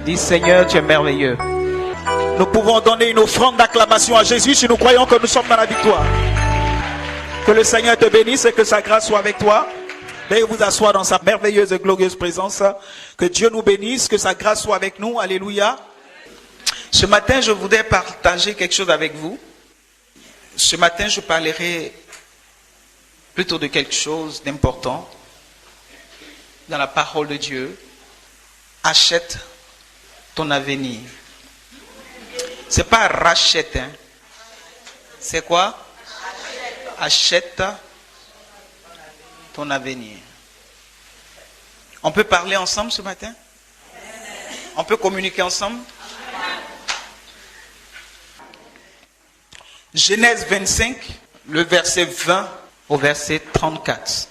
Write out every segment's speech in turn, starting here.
Dis Seigneur, tu es merveilleux. Nous pouvons donner une offrande d'acclamation à Jésus si nous croyons que nous sommes dans la victoire. Que le Seigneur te bénisse et que sa grâce soit avec toi. Veuillez vous asseoir dans sa merveilleuse et glorieuse présence. Que Dieu nous bénisse, que sa grâce soit avec nous. Alléluia. Ce matin, je voudrais partager quelque chose avec vous. Ce matin, je parlerai plutôt de quelque chose d'important dans la parole de Dieu. Achète ton avenir. C'est pas rachète, hein. C'est quoi? Achète ton avenir. On peut parler ensemble ce matin? On peut communiquer ensemble? Genèse 25, le verset 20 au verset 34.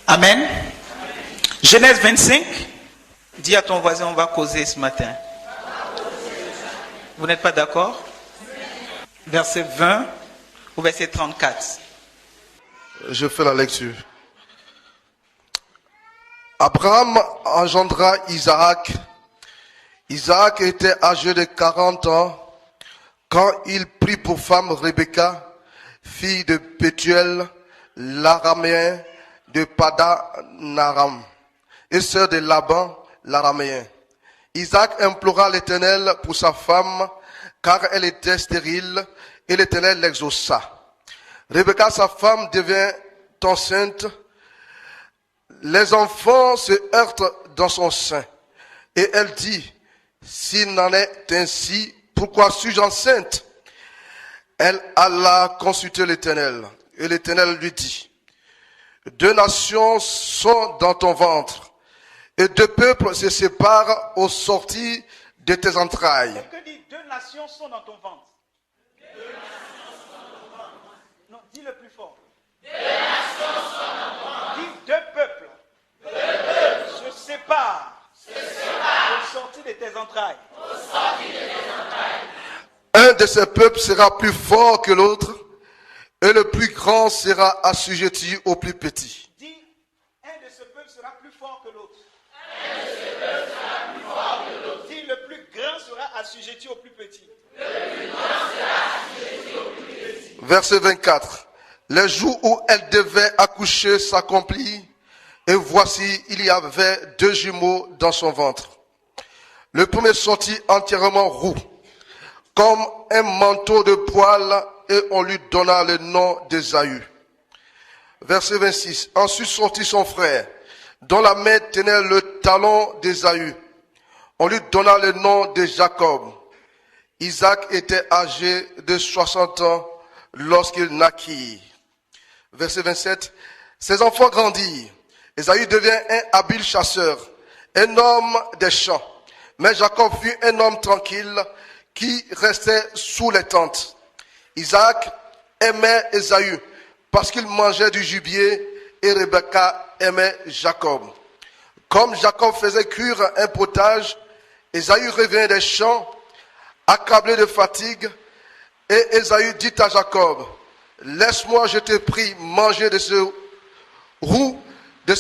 Amen. Genèse 25, dis à ton voisin, on va causer ce matin. Vous n'êtes pas d'accord? Verset 20 au verset 34. Je fais la lecture. Abraham engendra Isaac. Isaac était âgé de 40 ans quand il prit pour femme Rebecca, fille de Bethuel, l'araméen de Padan-Aram, et sœur de Laban, l'araméen. Isaac implora l'Éternel pour sa femme, car elle était stérile, et l'Éternel l'exauça. Rebecca, sa femme, devint enceinte. Les enfants se heurtent dans son sein. Et elle dit, s'il n'en est ainsi, pourquoi suis-je enceinte? Elle alla consulter l'Éternel. Et l'Éternel lui dit, 2 nations sont dans ton ventre, et 2 peuples se séparent au sortir de tes entrailles. Que dit 2 nations sont dans ton ventre? 2 nations sont dans ton ventre. Non, dis le plus fort. 2 nations sont dans ton ventre. Dis 2 peuples. 2 peuples se séparent. Au sortir de tes entrailles. Au sortir de tes entrailles. Un de ces peuples sera plus fort que l'autre, et le plus grand sera assujetti au plus petit. Dis, un de ces peuples sera plus fort que l'autre. Dis, le plus grand sera assujetti au plus petit. Verset 24. Les jours où elle devait accoucher s'accomplirent, et voici, il y avait 2 jumeaux dans son ventre. Le premier sortit entièrement roux, comme un manteau de poils, et on lui donna le nom d'Ésaü. Verset 26. Ensuite sortit son frère, dont la main tenait le talon d'Ésaü. On lui donna le nom de Jacob. Isaac était âgé de 60 ans lorsqu'il naquit. Verset 27. Ses enfants grandirent. Ésaü devint un habile chasseur, un homme des champs. Mais Jacob fut un homme tranquille qui restait sous les tentes. Isaac aimait Ésaü parce qu'il mangeait du gibier, et Rebecca aimait Jacob. Comme Jacob faisait cuire un potage, Ésaü revint des champs, accablé de fatigue, et Ésaü dit à Jacob, laisse-moi, je te prie, manger de ce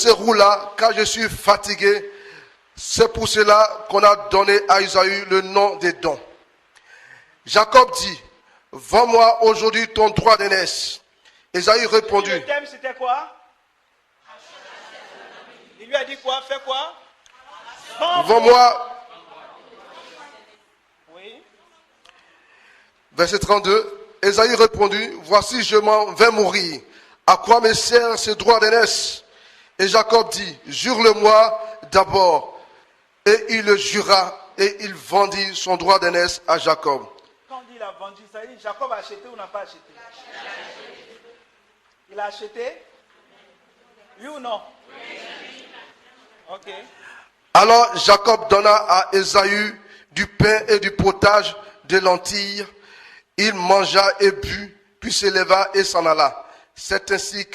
roux-là, car je suis fatigué. C'est pour cela qu'on a donné à Ésaü le nom d'Édom. Jacob dit, vends-moi aujourd'hui ton droit d'aînesse. Ésaü répondit. Le thème c'était quoi? Il lui a dit quoi? Fais quoi? Vends-moi. Oui. Verset 32. Ésaü répondit, voici je m'en vais mourir. À quoi me sert ce droit d'aînesse? Et Jacob dit, jure-le-moi d'abord. Et il le jura, et il vendit son droit d'aînesse à Jacob. Quand il a vendu, ça dit Jacob a acheté ou n'a pas acheté? Il a acheté? Oui ou non? Ok. Alors Jacob donna à Ésaü du pain et du potage de lentilles. Il mangea et but, puis s'éleva et s'en alla. C'est ainsi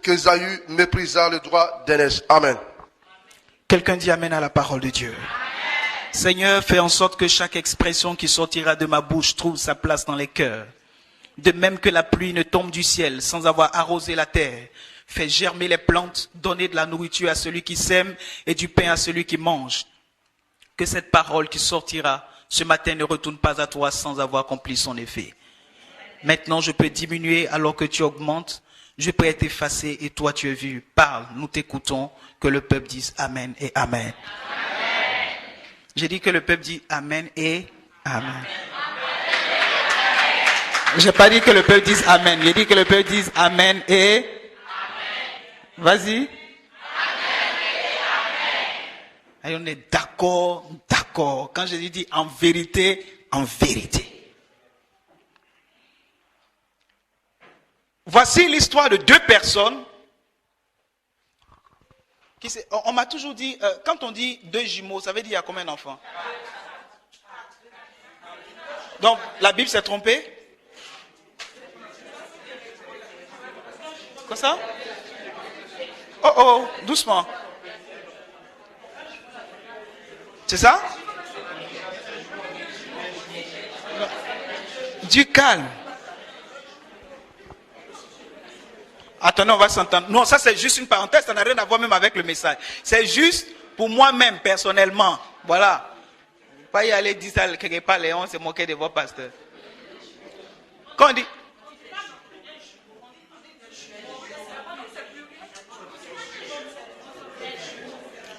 qu'Ésaü méprisa le droit d'aînesse. Amen. Quelqu'un dit amen à la parole de Dieu. Amen. Seigneur, fais en sorte que chaque expression qui sortira de ma bouche trouve sa place dans les cœurs. De même que la pluie ne tombe du ciel sans avoir arrosé la terre, fait germer les plantes, donner de la nourriture à celui qui sème et du pain à celui qui mange. que cette parole qui sortira ce matin ne retourne pas à toi sans avoir accompli son effet. Maintenant, je peux diminuer alors que tu augmentes. Je peux être effacé et toi tu es vu. Parle, nous t'écoutons. Que le peuple dise Amen et Amen. Amen. J'ai dit que le peuple dit Amen et Amen. Je n'ai pas dit que le peuple dise Amen. J'ai dit que le peuple dise Amen et Amen. Vas-y. Amen et Amen. Et on est d'accord, d'accord. Quand Jésus dit en vérité, en vérité. Voici l'histoire de deux personnes. On m'a toujours dit, quand on dit deux jumeaux, ça veut dire il y a combien d'enfants? Donc, la Bible s'est trompée? Quoi ça? Oh oh, doucement. C'est ça? Du calme. Attendez, on va s'entendre. Non, ça c'est juste une parenthèse, ça n'a rien à voir même avec le message. C'est juste pour moi-même, personnellement. Voilà. Pas y aller dire ça quelque part, Léon se moquer de vos pasteurs. Quand on dit...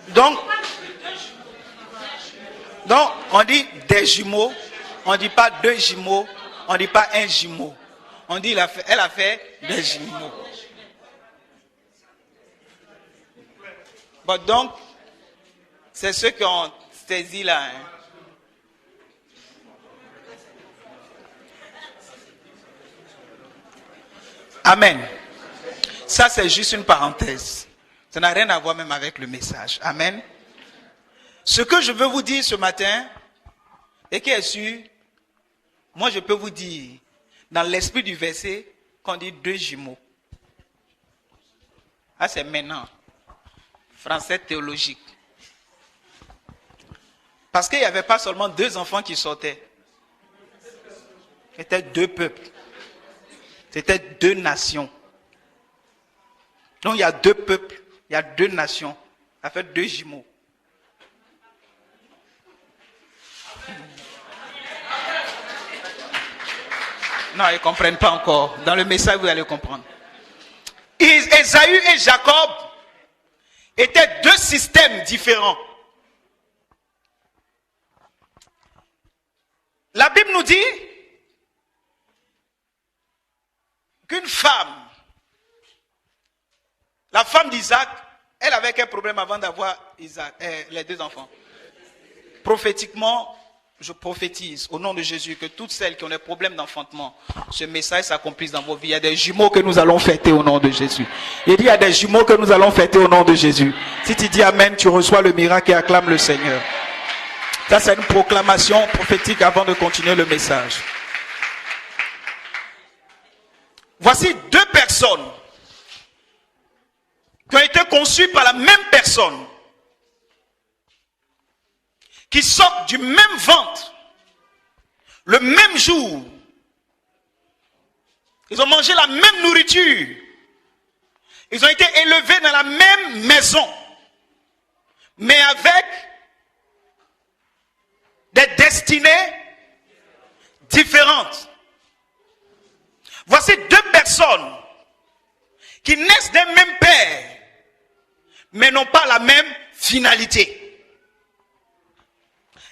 Donc, on dit des jumeaux, on ne dit pas deux jumeaux, on ne dit pas un jumeau. On dit elle a fait des jumeaux. Bon, donc, c'est ceux qui ont saisi là. Hein. Amen. Ça, c'est juste une parenthèse. Ça n'a rien à voir même avec le message. Amen. Ce que je veux vous dire ce matin, et qui est sûr, moi je peux vous dire, dans l'esprit du verset, qu'on dit deux jumeaux. Ah, c'est maintenant. Français théologique. Parce qu'il n'y avait pas seulement deux enfants qui sortaient. C'était deux peuples. C'était deux nations. Donc il y a deux peuples, il y a deux nations. Ça fait deux jumeaux. Non, ils ne comprennent pas encore. Dans le message, vous allez comprendre. Ésaü et Jacob étaient deux systèmes différents. La Bible nous dit qu'une femme, la femme d'Isaac, elle avait quel problème avant d'avoir les deux enfants? Prophétiquement, je prophétise au nom de Jésus que toutes celles qui ont des problèmes d'enfantement, ce message s'accomplisse dans vos vies. Il y a des jumeaux que nous allons fêter au nom de Jésus. Il dit il y a des jumeaux que nous allons fêter au nom de Jésus. Si tu dis Amen, tu reçois le miracle et acclame le Seigneur. Ça, c'est une proclamation prophétique avant de continuer le message. Voici deux personnes qui ont été conçues par la même personne, qui sortent du même ventre, le même jour. Ils ont mangé la même nourriture. Ils ont été élevés dans la même maison, mais avec des destinées différentes. Voici deux personnes qui naissent d'un même père, mais n'ont pas la même finalité.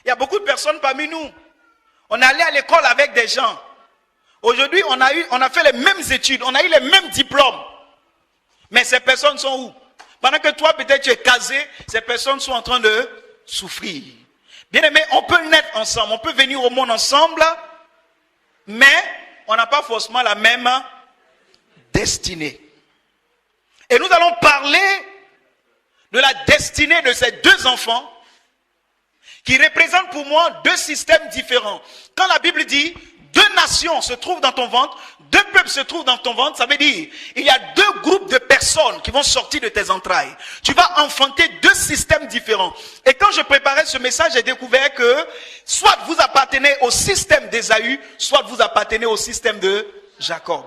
Il y a beaucoup de personnes parmi nous. On est allé à l'école avec des gens. Aujourd'hui, on a fait les mêmes études, on a eu les mêmes diplômes. Mais ces personnes sont où? Pendant que toi, peut-être tu es casé, ces personnes sont en train de souffrir. Bien aimé, on peut naître ensemble, on peut venir au monde ensemble, mais on n'a pas forcément la même destinée. Et nous allons parler de la destinée de ces deux enfants qui représentent pour moi deux systèmes différents. Quand la Bible dit deux nations se trouvent dans ton ventre, deux peuples se trouvent dans ton ventre, ça veut dire il y a deux groupes de personnes qui vont sortir de tes entrailles. Tu vas enfanter deux systèmes différents. Et quand je préparais ce message, j'ai découvert que soit vous appartenez au système d'Ésaü, soit vous appartenez au système de Jacob.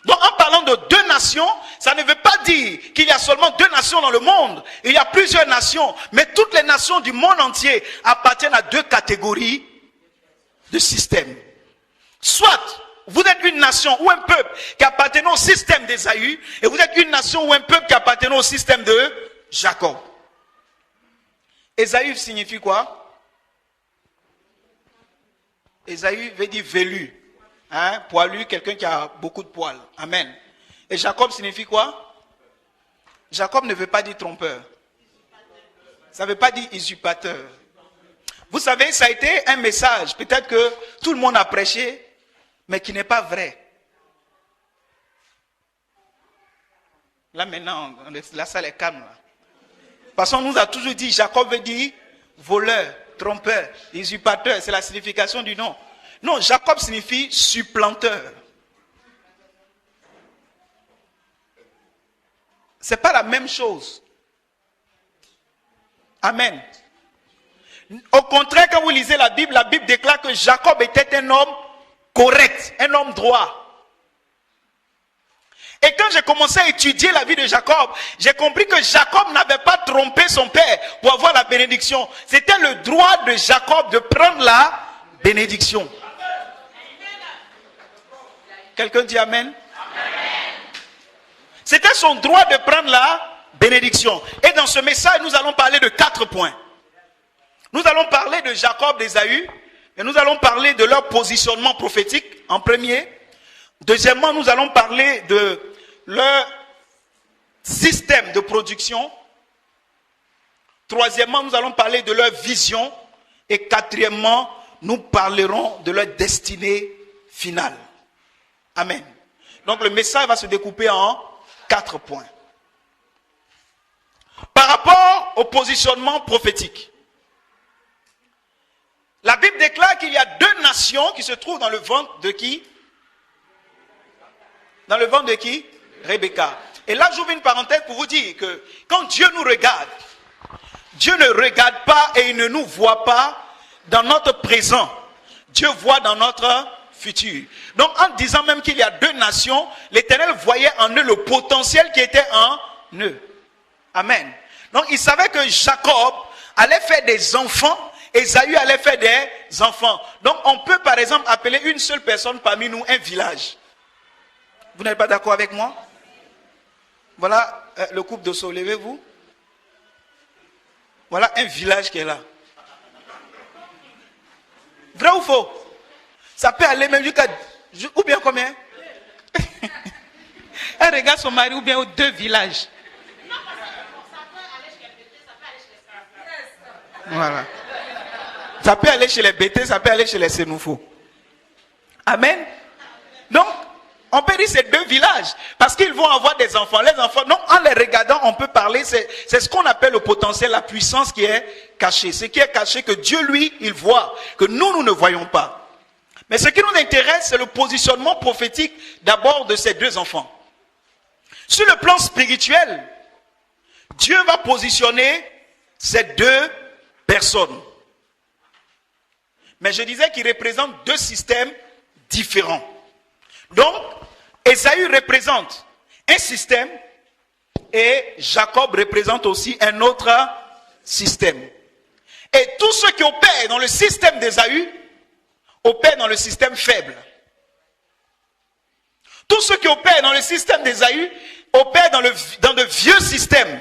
Donc en parlant de deux nations, ça ne veut pas dire qu'il y a seulement deux nations dans le monde. Il y a plusieurs nations. Mais toutes les nations du monde entier appartiennent à deux catégories de systèmes. Soit vous êtes une nation ou un peuple qui appartient au système d'Ésaü, et vous êtes une nation ou un peuple qui appartient au système de Jacob. Ésaü signifie quoi? Ésaü veut dire velu. Hein? Poilu, quelqu'un qui a beaucoup de poils. Amen. Et Jacob signifie quoi? Jacob ne veut pas dire trompeur. Ça ne veut pas dire usurpateur. Vous savez, ça a été un message, peut-être que tout le monde a prêché, mais qui n'est pas vrai. Là maintenant, la salle est calme. Là. Parce qu'on nous a toujours dit, Jacob veut dire voleur, trompeur, usurpateur, c'est la signification du nom. Non, Jacob signifie supplanteur. C'est pas la même chose. Amen. Au contraire, quand vous lisez la Bible déclare que Jacob était un homme correct, un homme droit. Et quand j'ai commencé à étudier la vie de Jacob, j'ai compris que Jacob n'avait pas trompé son père pour avoir la bénédiction. C'était le droit de Jacob de prendre la bénédiction. Quelqu'un dit Amen? C'était son droit de prendre la bénédiction. Et dans ce message, nous allons parler de 4 points. Nous allons parler de Jacob, d'Ésaü, et nous allons parler de leur positionnement prophétique en premier. Deuxièmement, nous allons parler de leur système de production. Troisièmement, nous allons parler de leur vision. Et quatrièmement, nous parlerons de leur destinée finale. Amen. Donc le message va se découper en 4 points. Par rapport au positionnement prophétique, la Bible déclare qu'il y a 2 nations qui se trouvent dans le ventre de qui? Dans le ventre de qui? Rebecca. Et là, j'ouvre une parenthèse pour vous dire que quand Dieu nous regarde, Dieu ne regarde pas et il ne nous voit pas dans notre présent. Dieu voit dans notre futur. Donc, en disant même qu'il y a 2 nations, l'Éternel voyait en eux le potentiel qui était en eux. Amen. Donc, il savait que Jacob allait faire des enfants, Ésaü allait faire des enfants. Donc, on peut par exemple appeler une seule personne parmi nous un village. Vous n'êtes pas d'accord avec moi? Voilà le couple de Sceaux, levez-vous. Voilà un village qui est là. Vrai ou faux? Ça peut aller même jusqu'à... Ou bien combien? Elle regarde son mari ou bien aux 2 villages. Voilà. Ça peut aller chez les Bétés, ça peut aller chez les Sénoufos. Amen. Donc, on peut dire ces 2 villages. Parce qu'ils vont avoir des enfants. Les enfants, donc en les regardant, on peut parler, c'est ce qu'on appelle le potentiel, la puissance qui est cachée. Ce qui est caché que Dieu, lui, il voit, que nous ne voyons pas. Mais ce qui nous intéresse, c'est le positionnement prophétique d'abord de ces 2 enfants. Sur le plan spirituel, Dieu va positionner ces 2 personnes. Mais je disais qu'ils représentent 2 systèmes différents. Donc, Ésaü représente un système et Jacob représente aussi un autre système. Et tous ceux qui opèrent dans le système d'Ésaü opèrent dans le système faible. Tous ceux qui opèrent dans le système d'Ésaü opèrent dans le vieux système.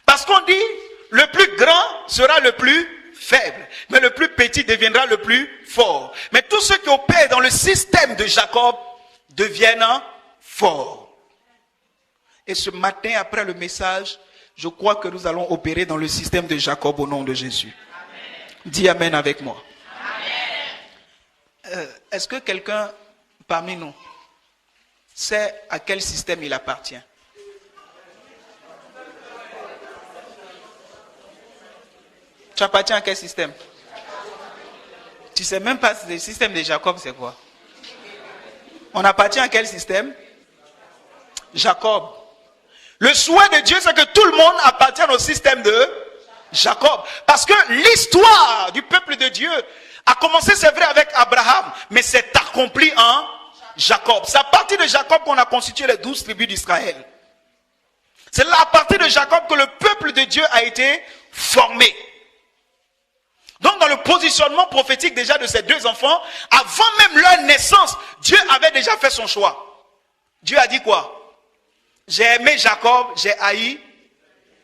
Parce qu'on dit, le plus grand sera le plus faible, mais le plus petit deviendra le plus fort. Mais tous ceux qui opèrent dans le système de Jacob deviennent forts. Et ce matin, après le message, je crois que nous allons opérer dans le système de Jacob au nom de Jésus. Amen. Dis Amen avec moi. Est-ce que quelqu'un parmi nous sait à quel système il appartient? Tu appartiens à quel système? Tu ne sais même pas le système de Jacob, c'est quoi? On appartient à quel système? Jacob. Le souhait de Dieu, c'est que tout le monde appartienne au système de Jacob. Parce que l'histoire du peuple de Dieu a commencé, c'est vrai, avec Abraham, mais c'est accompli en Jacob. C'est à partir de Jacob qu'on a constitué les 12 tribus d'Israël. C'est là, à partir de Jacob, que le peuple de Dieu a été formé. Donc, dans le positionnement prophétique déjà de ces deux enfants, avant même leur naissance, Dieu avait déjà fait son choix. Dieu a dit quoi? J'ai aimé Jacob, j'ai haï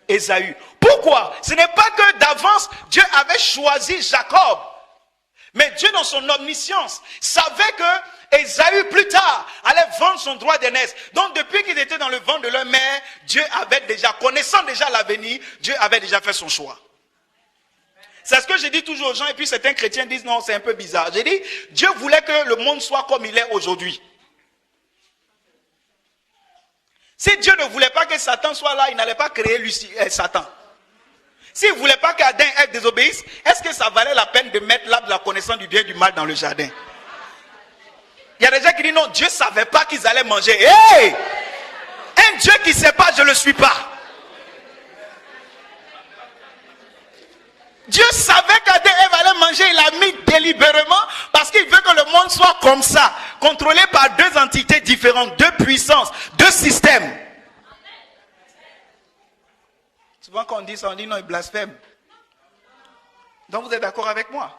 Ésaü. Pourquoi? Ce n'est pas que d'avance, Dieu avait choisi Jacob. Mais Dieu, dans son omniscience, savait que Ésaü, plus tard, allait vendre son droit d'aînesse. Donc, depuis qu'ils étaient dans le ventre de leur mère, Dieu avait déjà, connaissant déjà l'avenir, Dieu avait déjà fait son choix. C'est ce que je dis toujours aux gens, et puis certains chrétiens disent non, c'est un peu bizarre. J'ai dit, Dieu voulait que le monde soit comme il est aujourd'hui. Si Dieu ne voulait pas que Satan soit là, il n'allait pas créer Satan. S'il ne voulait pas qu'Adam et Ève désobéissent, est-ce que ça valait la peine de mettre l'arbre de la connaissance du bien et du mal dans le jardin? Il y a des gens qui disent non, Dieu ne savait pas qu'ils allaient manger. Hey! Un Dieu qui ne sait pas, je ne le suis pas. Dieu savait qu'Adam et Ève allaient manger, il l'a mis délibérément parce qu'il veut que le monde soit comme ça, contrôlé par deux entités différentes, deux puissances, deux systèmes. Souvent quand on dit ça, on dit non, il blasphème. Donc vous êtes d'accord avec moi?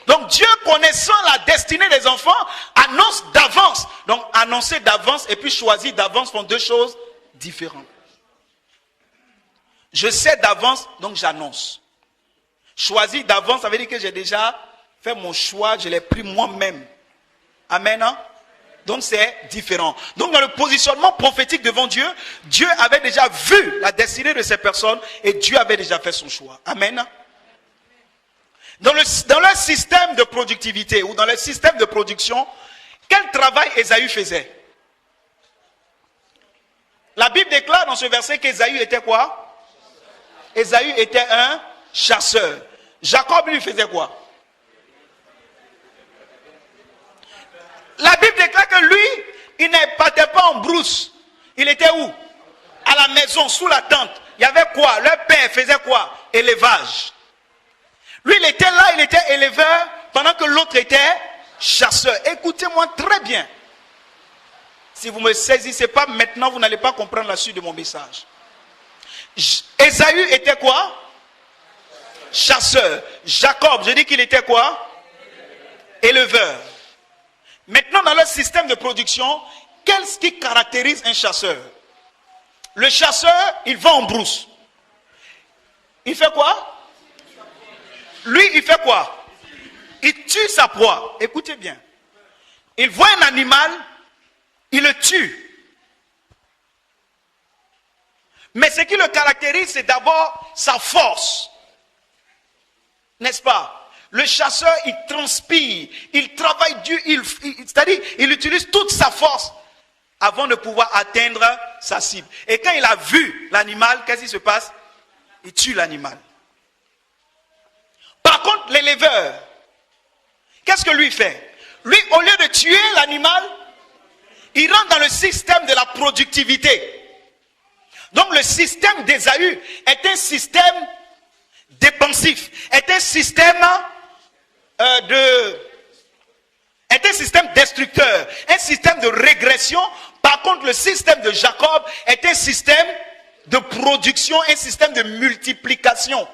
Donc Dieu, connaissant la destinée des enfants, annonce d'avance. Donc annoncer d'avance et puis choisir d'avance font deux choses différentes. Je sais d'avance, donc j'annonce. Choisir d'avance, ça veut dire que j'ai déjà fait mon choix, je l'ai pris moi-même. Amen. Hein? Donc c'est différent. Donc dans le positionnement prophétique devant Dieu, Dieu avait déjà vu la destinée de ces personnes et Dieu avait déjà fait son choix. Amen. Dans leur système de productivité ou dans le système de production, quel travail Ésaü faisait? La Bible déclare dans ce verset qu'Ésaü était quoi? Ésaü était un chasseur. Jacob lui faisait quoi? La Bible déclare que lui, il ne partait pas en brousse. Il était où? À la maison, sous la tente. Il y avait quoi? Leur père faisait quoi? Élevage. Lui, il était là, il était éleveur, pendant que l'autre était chasseur. Écoutez-moi très bien. Si vous ne me saisissez pas maintenant, vous n'allez pas comprendre la suite de mon message. Ésaü était quoi? Chasseur. Jacob, je dis qu'il était quoi? Éleveur. Maintenant, dans leur système de production, qu'est-ce qui caractérise un chasseur? Le chasseur, il va en brousse. Il fait quoi? Lui, il fait quoi? Il tue sa proie. Écoutez bien. Il voit un animal, il le tue. Mais ce qui le caractérise, c'est d'abord sa force. N'est-ce pas? Le chasseur, il transpire, il travaille dur, c'est-à-dire, il utilise toute sa force avant de pouvoir atteindre sa cible. Et quand il a vu l'animal, qu'est-ce qui se passe? Il tue l'animal. Par contre, l'éleveur, qu'est-ce que lui fait? Lui, au lieu de tuer l'animal, il rentre dans le système de la productivité. Donc le système d'Ésaü est un système dépensif, est un système destructeur, un système de régression. Par contre, le système de Jacob est un système de production, un système de multiplication.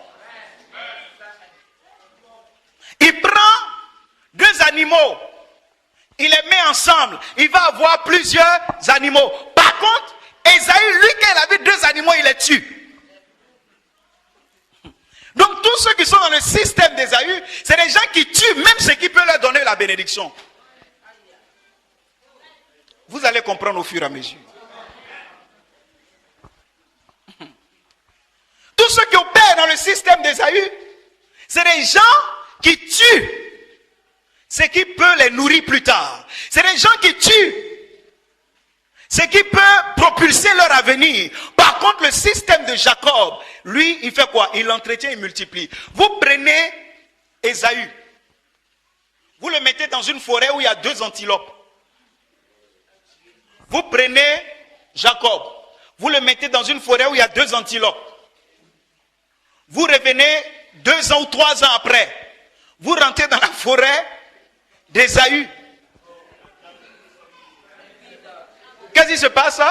Il prend deux animaux, il les met ensemble, il va avoir plusieurs animaux. Par contre, Ésaü, lui, quand il a vu deux animaux, il les tue. Donc tous ceux qui sont dans le système d'Ésaü, c'est des gens qui tuent même ceux qui peuvent leur donner la bénédiction. Vous allez comprendre au fur et à mesure. Tous ceux qui opèrent dans le système d'Ésaü, c'est des gens qui tuent ce qui peut les nourrir plus tard. C'est des gens qui tuent ce qui peut propulser leur avenir. Par contre, le système de Jacob, lui, il fait quoi? Il l'entretient, il multiplie. Vous prenez Ésaü, vous le mettez dans une forêt où il y a deux antilopes. Vous prenez Jacob, vous le mettez dans une forêt où il y a deux antilopes. Vous revenez 2 ans ou 3 ans après. Vous rentrez dans la forêt d'Ésaü. Qu'est-ce qui se passe?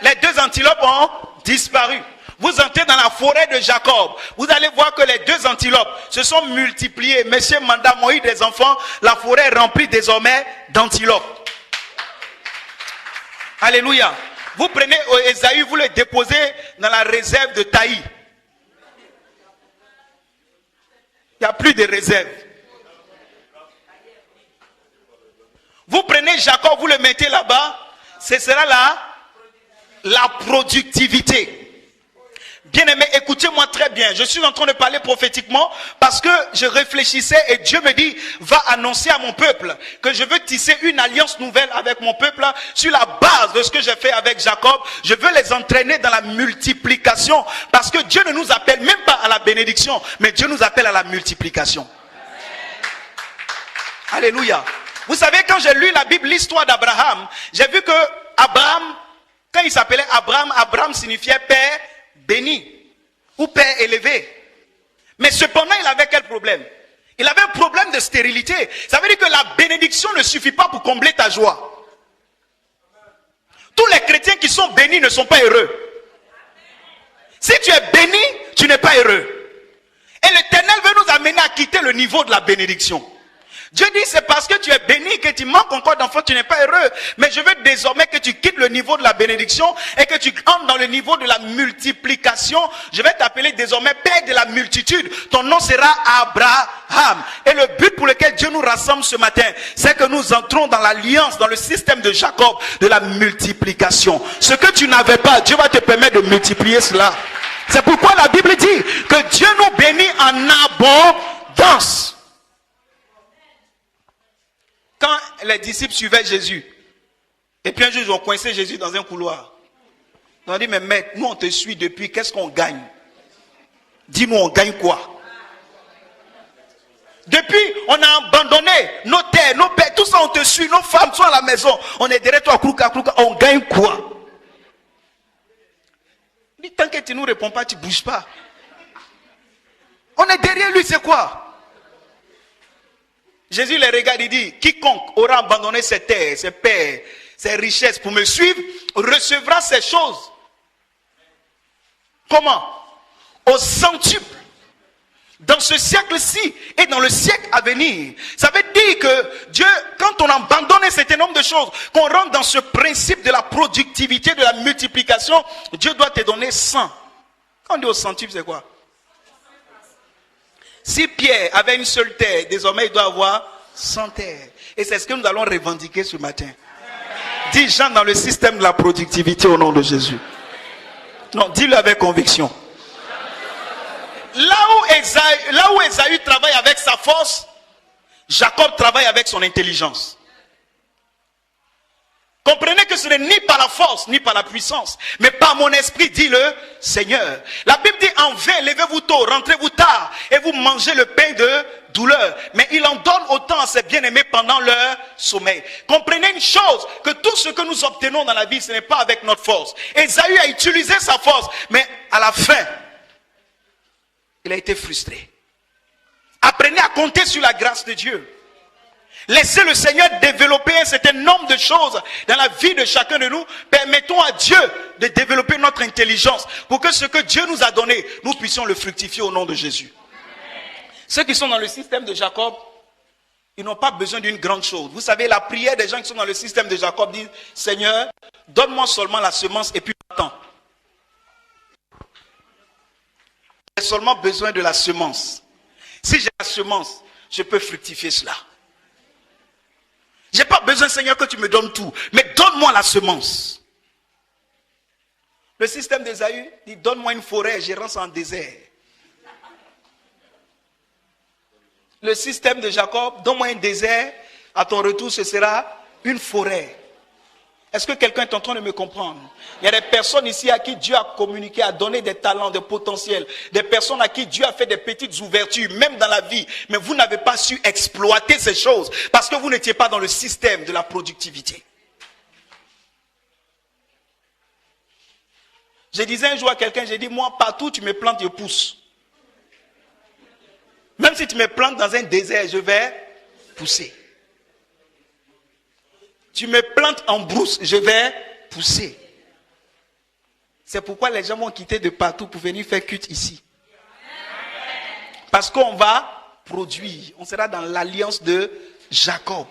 Les 2 antilopes ont disparu. Vous entrez dans la forêt de Jacob. Vous allez voir que les 2 antilopes se sont multipliées. Monsieur Manda Moïse des enfants, la forêt est remplie désormais d'antilopes. Alléluia. Vous prenez Ésaü, vous le déposez dans la réserve de Taï. Il n'y a plus de réserve. Vous prenez Jacob, vous le mettez là-bas. Ce sera la productivité. Bien-aimés, écoutez-moi très bien. Je suis en train de parler prophétiquement parce que je réfléchissais et Dieu me dit, va annoncer à mon peuple que je veux tisser une alliance nouvelle avec mon peuple sur la base de ce que j'ai fait avec Jacob. Je veux les entraîner dans la multiplication parce que Dieu ne nous appelle même pas à la bénédiction, mais Dieu nous appelle à la multiplication. Alléluia. Vous savez, quand j'ai lu la Bible, l'histoire d'Abraham, j'ai vu que Abraham, quand il s'appelait Abraham, Abraham signifiait père béni ou père élevé. Mais cependant, il avait quel problème? Il avait un problème de stérilité. Ça veut dire que la bénédiction ne suffit pas pour combler ta joie. Tous les chrétiens qui sont bénis ne sont pas heureux. Si tu es béni, tu n'es pas heureux. Et l'Éternel veut nous amener à quitter le niveau de la bénédiction. Dieu dit, c'est parce que tu es béni que tu manques encore d'enfants, tu n'es pas heureux. Mais je veux désormais que tu quittes le niveau de la bénédiction et que tu entres dans le niveau de la multiplication. Je vais t'appeler désormais Père de la multitude. Ton nom sera Abraham. Et le but pour lequel Dieu nous rassemble ce matin, c'est que nous entrons dans l'alliance, dans le système de Jacob, de la multiplication. Ce que tu n'avais pas, Dieu va te permettre de multiplier cela. C'est pourquoi la Bible dit que Dieu nous bénit en abondance. Quand les disciples suivaient Jésus, et puis un jour ils ont coincé Jésus dans un couloir. Ils ont dit, mais maître, nous on te suit depuis, qu'est-ce qu'on gagne? Dis-nous, on gagne quoi? Depuis, on a abandonné nos terres, nos pères, tout ça on te suit, nos femmes sont à la maison. On est derrière toi, krouka, on gagne quoi? Il dit, tant que tu ne nous réponds pas, tu ne bouges pas. On est derrière lui, c'est quoi? Jésus les regarde, il dit, quiconque aura abandonné ses terres, ses pères, ses richesses pour me suivre, recevra ces choses. Comment? Au centuple. Dans ce siècle-ci et dans le siècle à venir. Ça veut dire que Dieu, quand on abandonne un certain nombre de choses, qu'on rentre dans ce principe de la productivité, de la multiplication, Dieu doit te donner 100. Quand on dit au centuple, c'est quoi? Si Pierre avait une seule terre, désormais il doit avoir 100 terres. Et c'est ce que nous allons revendiquer ce matin. Dis Jean dans le système de la productivité au nom de Jésus. Non, dis-le avec conviction. Là où Ésaü travaille avec sa force, Jacob travaille avec son intelligence. Comprenez que ce n'est ni par la force, ni par la puissance, mais par mon esprit, dit le Seigneur. La Bible dit, en vain, levez-vous tôt, rentrez-vous tard, et vous mangez le pain de douleur. Mais il en donne autant à ses bien-aimés pendant leur sommeil. Comprenez une chose, que tout ce que nous obtenons dans la vie, ce n'est pas avec notre force. Ésaü a utilisé sa force, mais à la fin, il a été frustré. Apprenez à compter sur la grâce de Dieu. Laissez le Seigneur développer un certain nombre de choses dans la vie de chacun de nous. Permettons à Dieu de développer notre intelligence pour que ce que Dieu nous a donné, nous puissions le fructifier au nom de Jésus. Ceux qui sont dans le système de Jacob, ils n'ont pas besoin d'une grande chose. Vous savez, la prière des gens qui sont dans le système de Jacob dit, Seigneur, donne-moi seulement la semence et puis attends. J'ai seulement besoin de la semence. Si j'ai la semence, je peux fructifier cela. Je n'ai pas besoin, Seigneur, que tu me donnes tout. Mais donne-moi la semence. Le système d'Ésaü dit, donne-moi une forêt, j'errance en désert. Le système de Jacob, donne-moi un désert, à ton retour, ce sera une forêt. Est-ce que quelqu'un est en train de me comprendre? Il y a des personnes ici à qui Dieu a communiqué, a donné des talents, des potentiels. Des personnes à qui Dieu a fait des petites ouvertures, même dans la vie. Mais vous n'avez pas su exploiter ces choses parce que vous n'étiez pas dans le système de la productivité. Je disais un jour à quelqu'un, j'ai dit, moi, partout tu me plantes, je pousse. Même si tu me plantes dans un désert, je vais pousser. Tu me plantes en brousse, je vais pousser. C'est pourquoi les gens vont quitter de partout pour venir faire culte ici. Parce qu'on va produire. On sera dans l'alliance de Jacob.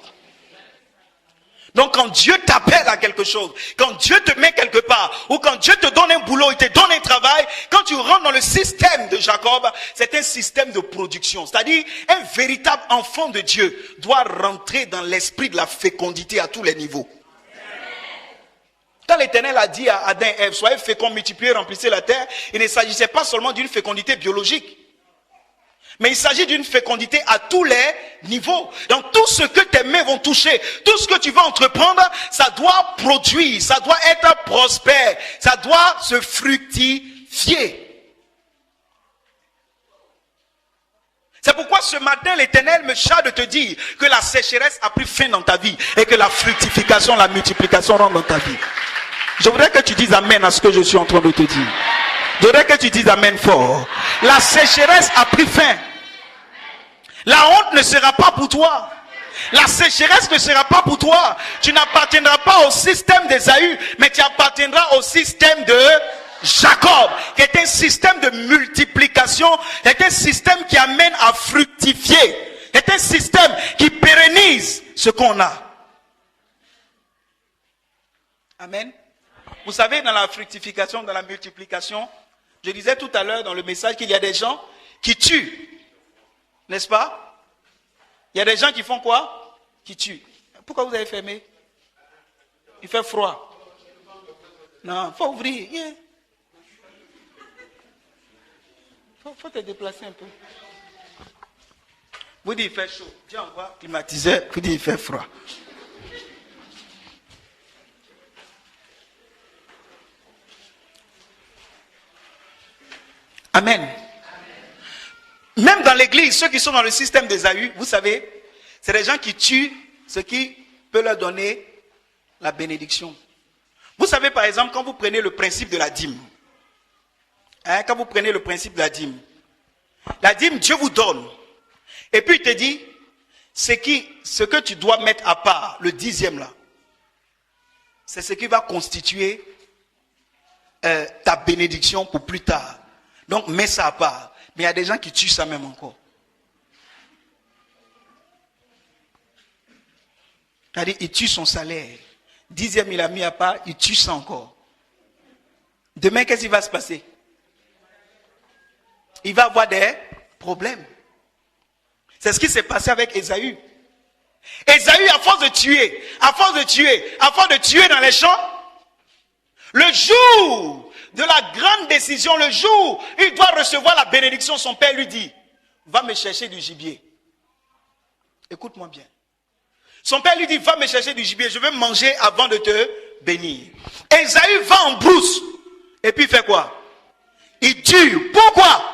Donc quand Dieu t'appelle à quelque chose, quand Dieu te met quelque part, ou quand Dieu te donne un boulot, il te donne un travail, quand tu rentres dans le système de Jacob, c'est un système de production. C'est-à-dire, un véritable enfant de Dieu doit rentrer dans l'esprit de la fécondité à tous les niveaux. Quand l'Éternel a dit à Adam et Ève, soyez féconds, multipliez, remplissez la terre, il ne s'agissait pas seulement d'une fécondité biologique. Mais il s'agit d'une fécondité à tous les niveaux. Donc tout ce que tes mains vont toucher, tout ce que tu vas entreprendre, ça doit produire, ça doit être prospère, ça doit se fructifier. C'est pourquoi ce matin l'Éternel me charge de te dire que la sécheresse a pris fin dans ta vie et que la fructification, la multiplication rentre dans ta vie. Je voudrais que tu dises amen à ce que je suis en train de te dire. Je voudrais que tu dises amen fort. La sécheresse a pris fin. La honte ne sera pas pour toi. La sécheresse ne sera pas pour toi. Tu n'appartiendras pas au système d'Ésaü, mais tu appartiendras au système de Jacob, qui est un système de multiplication, qui est un système qui amène à fructifier, qui est un système qui pérennise ce qu'on a. Amen. Vous savez, dans la fructification, dans la multiplication, je disais tout à l'heure dans le message qu'il y a des gens qui tuent. N'est-ce pas? Il y a des gens qui font quoi? Qui tuent. Pourquoi vous avez fermé? Il fait froid. Non, il faut ouvrir. Yeah. Faut te déplacer un peu. Vous dites il fait chaud. Viens, on va climatiser. Vous dites il fait froid. Amen. Même dans l'église, ceux qui sont dans le système d'Ésaü, vous savez, c'est des gens qui tuent ce qui peut leur donner la bénédiction. Vous savez par exemple, quand vous prenez le principe de la dîme, quand vous prenez le principe de la dîme, Dieu vous donne. Et puis il te dit, ce que tu dois mettre à part, le 10e là, c'est ce qui va constituer ta bénédiction pour plus tard. Donc mets ça à part. Mais il y a des gens qui tuent ça même encore. C'est-à-dire, il tue son salaire. 10e, il a mis à part, il tue ça encore. Demain, qu'est-ce qui va se passer? Il va avoir des problèmes. C'est ce qui s'est passé avec Ésaü. Ésaü, à force de tuer dans les champs, le jour de la grande décision, le jour où il doit recevoir la bénédiction, son père lui dit, va me chercher du gibier. Écoute-moi bien. Son père lui dit, va me chercher du gibier, je vais manger avant de te bénir. Ésaü va en brousse. Et puis il fait quoi? Il tue. Pourquoi?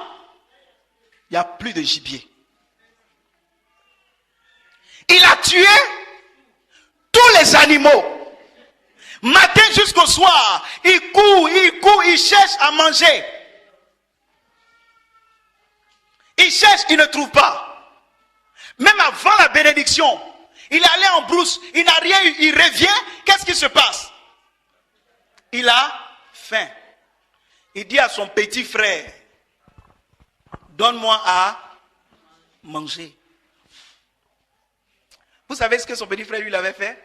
Il n'y a plus de gibier. Il a tué tous les animaux. Matin jusqu'au soir, il court, il cherche à manger. Il cherche, il ne trouve pas. Même avant la bénédiction, il est allé en brousse, il n'a rien eu, il revient, qu'est-ce qui se passe? Il a faim. Il dit à son petit frère, donne-moi à manger. Vous savez ce que son petit frère lui avait fait?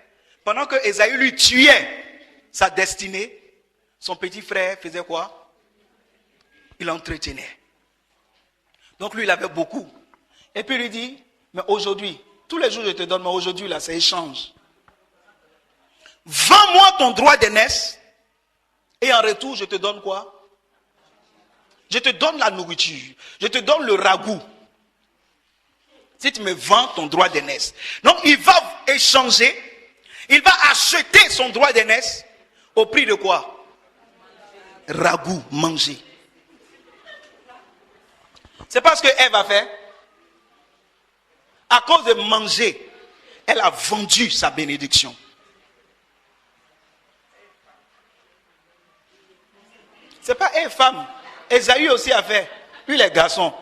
Pendant que Ésaü lui tuait sa destinée, son petit frère faisait quoi? Il entretenait. Donc lui, il avait beaucoup. Et puis il lui dit, mais aujourd'hui, tous les jours je te donne, mais aujourd'hui là, c'est échange. Vends-moi ton droit d'aînesse et en retour, je te donne quoi? Je te donne la nourriture. Je te donne le ragoût. Si tu me vends ton droit d'aînesse. Donc il va échanger. Il va acheter son droit d'aînesse au prix de quoi? Ragoût, manger. C'est pas ce que Ève a fait. À cause de manger, elle a vendu sa bénédiction. C'est pas une femme. Ésaü aussi a fait. Lui les garçons.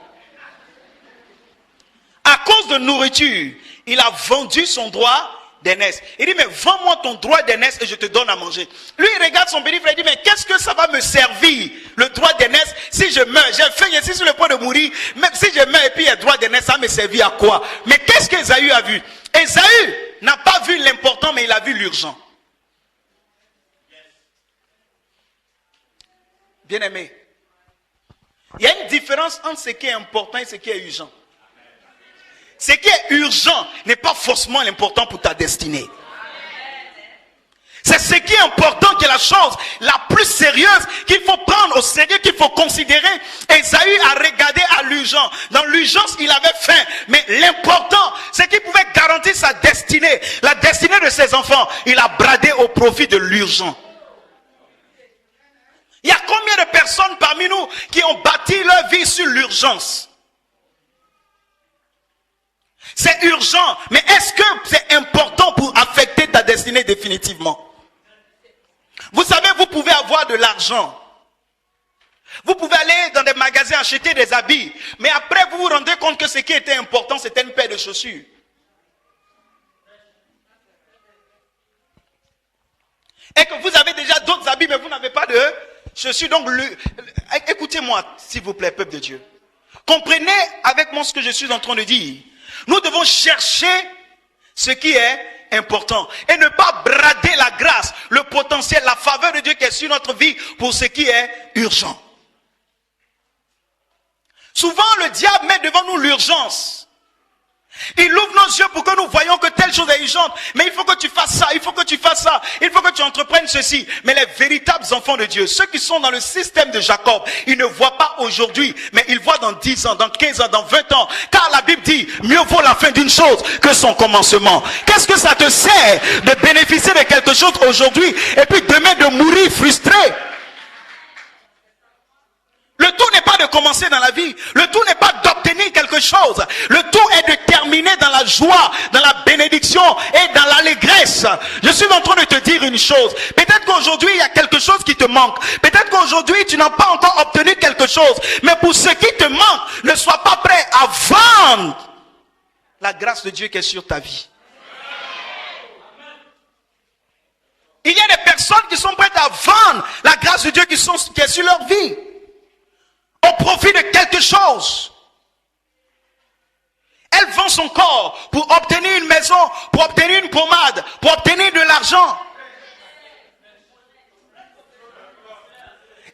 À cause de nourriture, il a vendu son droit d'aînesse. Il dit, mais vends-moi ton droit d'aînesse et je te donne à manger. Lui, il regarde son béni frère, il dit, mais qu'est-ce que ça va me servir, le droit d'aînesse, si je meurs? J'ai faim, je suis sur le point de mourir. Même si je meurs et puis il y a droit d'aînesse, ça me servir à quoi? Mais qu'est-ce qu'Ésaü a vu? Ésaü n'a pas vu l'important, mais il a vu l'urgent. Bien-aimé, il y a une différence entre ce qui est important et ce qui est urgent. Ce qui est urgent n'est pas forcément l'important pour ta destinée. C'est ce qui est important qui est la chose la plus sérieuse qu'il faut prendre au sérieux, qu'il faut considérer. Ésaü a regardé à l'urgent. Dans l'urgence, il avait faim. Mais l'important, c'est qu'il pouvait garantir sa destinée. La destinée de ses enfants, il a bradé au profit de l'urgent. Il y a combien de personnes parmi nous qui ont bâti leur vie sur l'urgence? C'est urgent, mais est-ce que c'est important pour affecter ta destinée définitivement? Vous savez, vous pouvez avoir de l'argent. Vous pouvez aller dans des magasins acheter des habits, mais après vous vous rendez compte que ce qui était important, c'était une paire de chaussures. Et que vous avez déjà d'autres habits, mais vous n'avez pas de chaussures. Donc, écoutez-moi, s'il vous plaît, peuple de Dieu. Comprenez avec moi ce que je suis en train de dire. Nous devons chercher ce qui est important et ne pas brader la grâce, le potentiel, la faveur de Dieu qui est sur notre vie pour ce qui est urgent. Souvent, le diable met devant nous l'urgence. Il ouvre nos yeux pour que nous voyions que telle chose est urgente. Mais il faut que tu fasses ça, il faut que tu fasses ça, il faut que tu entreprennes ceci. Mais les véritables enfants de Dieu, ceux qui sont dans le système de Jacob, ils ne voient pas aujourd'hui, mais ils voient dans 10 ans, dans 15 ans, dans 20 ans. Car la Bible dit, mieux vaut la fin d'une chose que son commencement. Qu'est-ce que ça te sert de bénéficier de quelque chose aujourd'hui et puis demain de mourir frustré? Le tout n'est pas de commencer dans la vie. Le tout n'est pas d'obtenir quelque chose. Le tout est de terminer dans la joie, dans la bénédiction et dans l'allégresse. Je suis en train de te dire une chose. Peut-être qu'aujourd'hui, il y a quelque chose qui te manque. Peut-être qu'aujourd'hui, tu n'as pas encore obtenu quelque chose. Mais pour ce qui te manque, ne sois pas prêt à vendre la grâce de Dieu qui est sur ta vie. Il y a des personnes qui sont prêtes à vendre la grâce de Dieu qui est sur leur vie. Au profit de quelque chose. Elle vend son corps pour obtenir une maison, pour obtenir une pommade, pour obtenir de l'argent.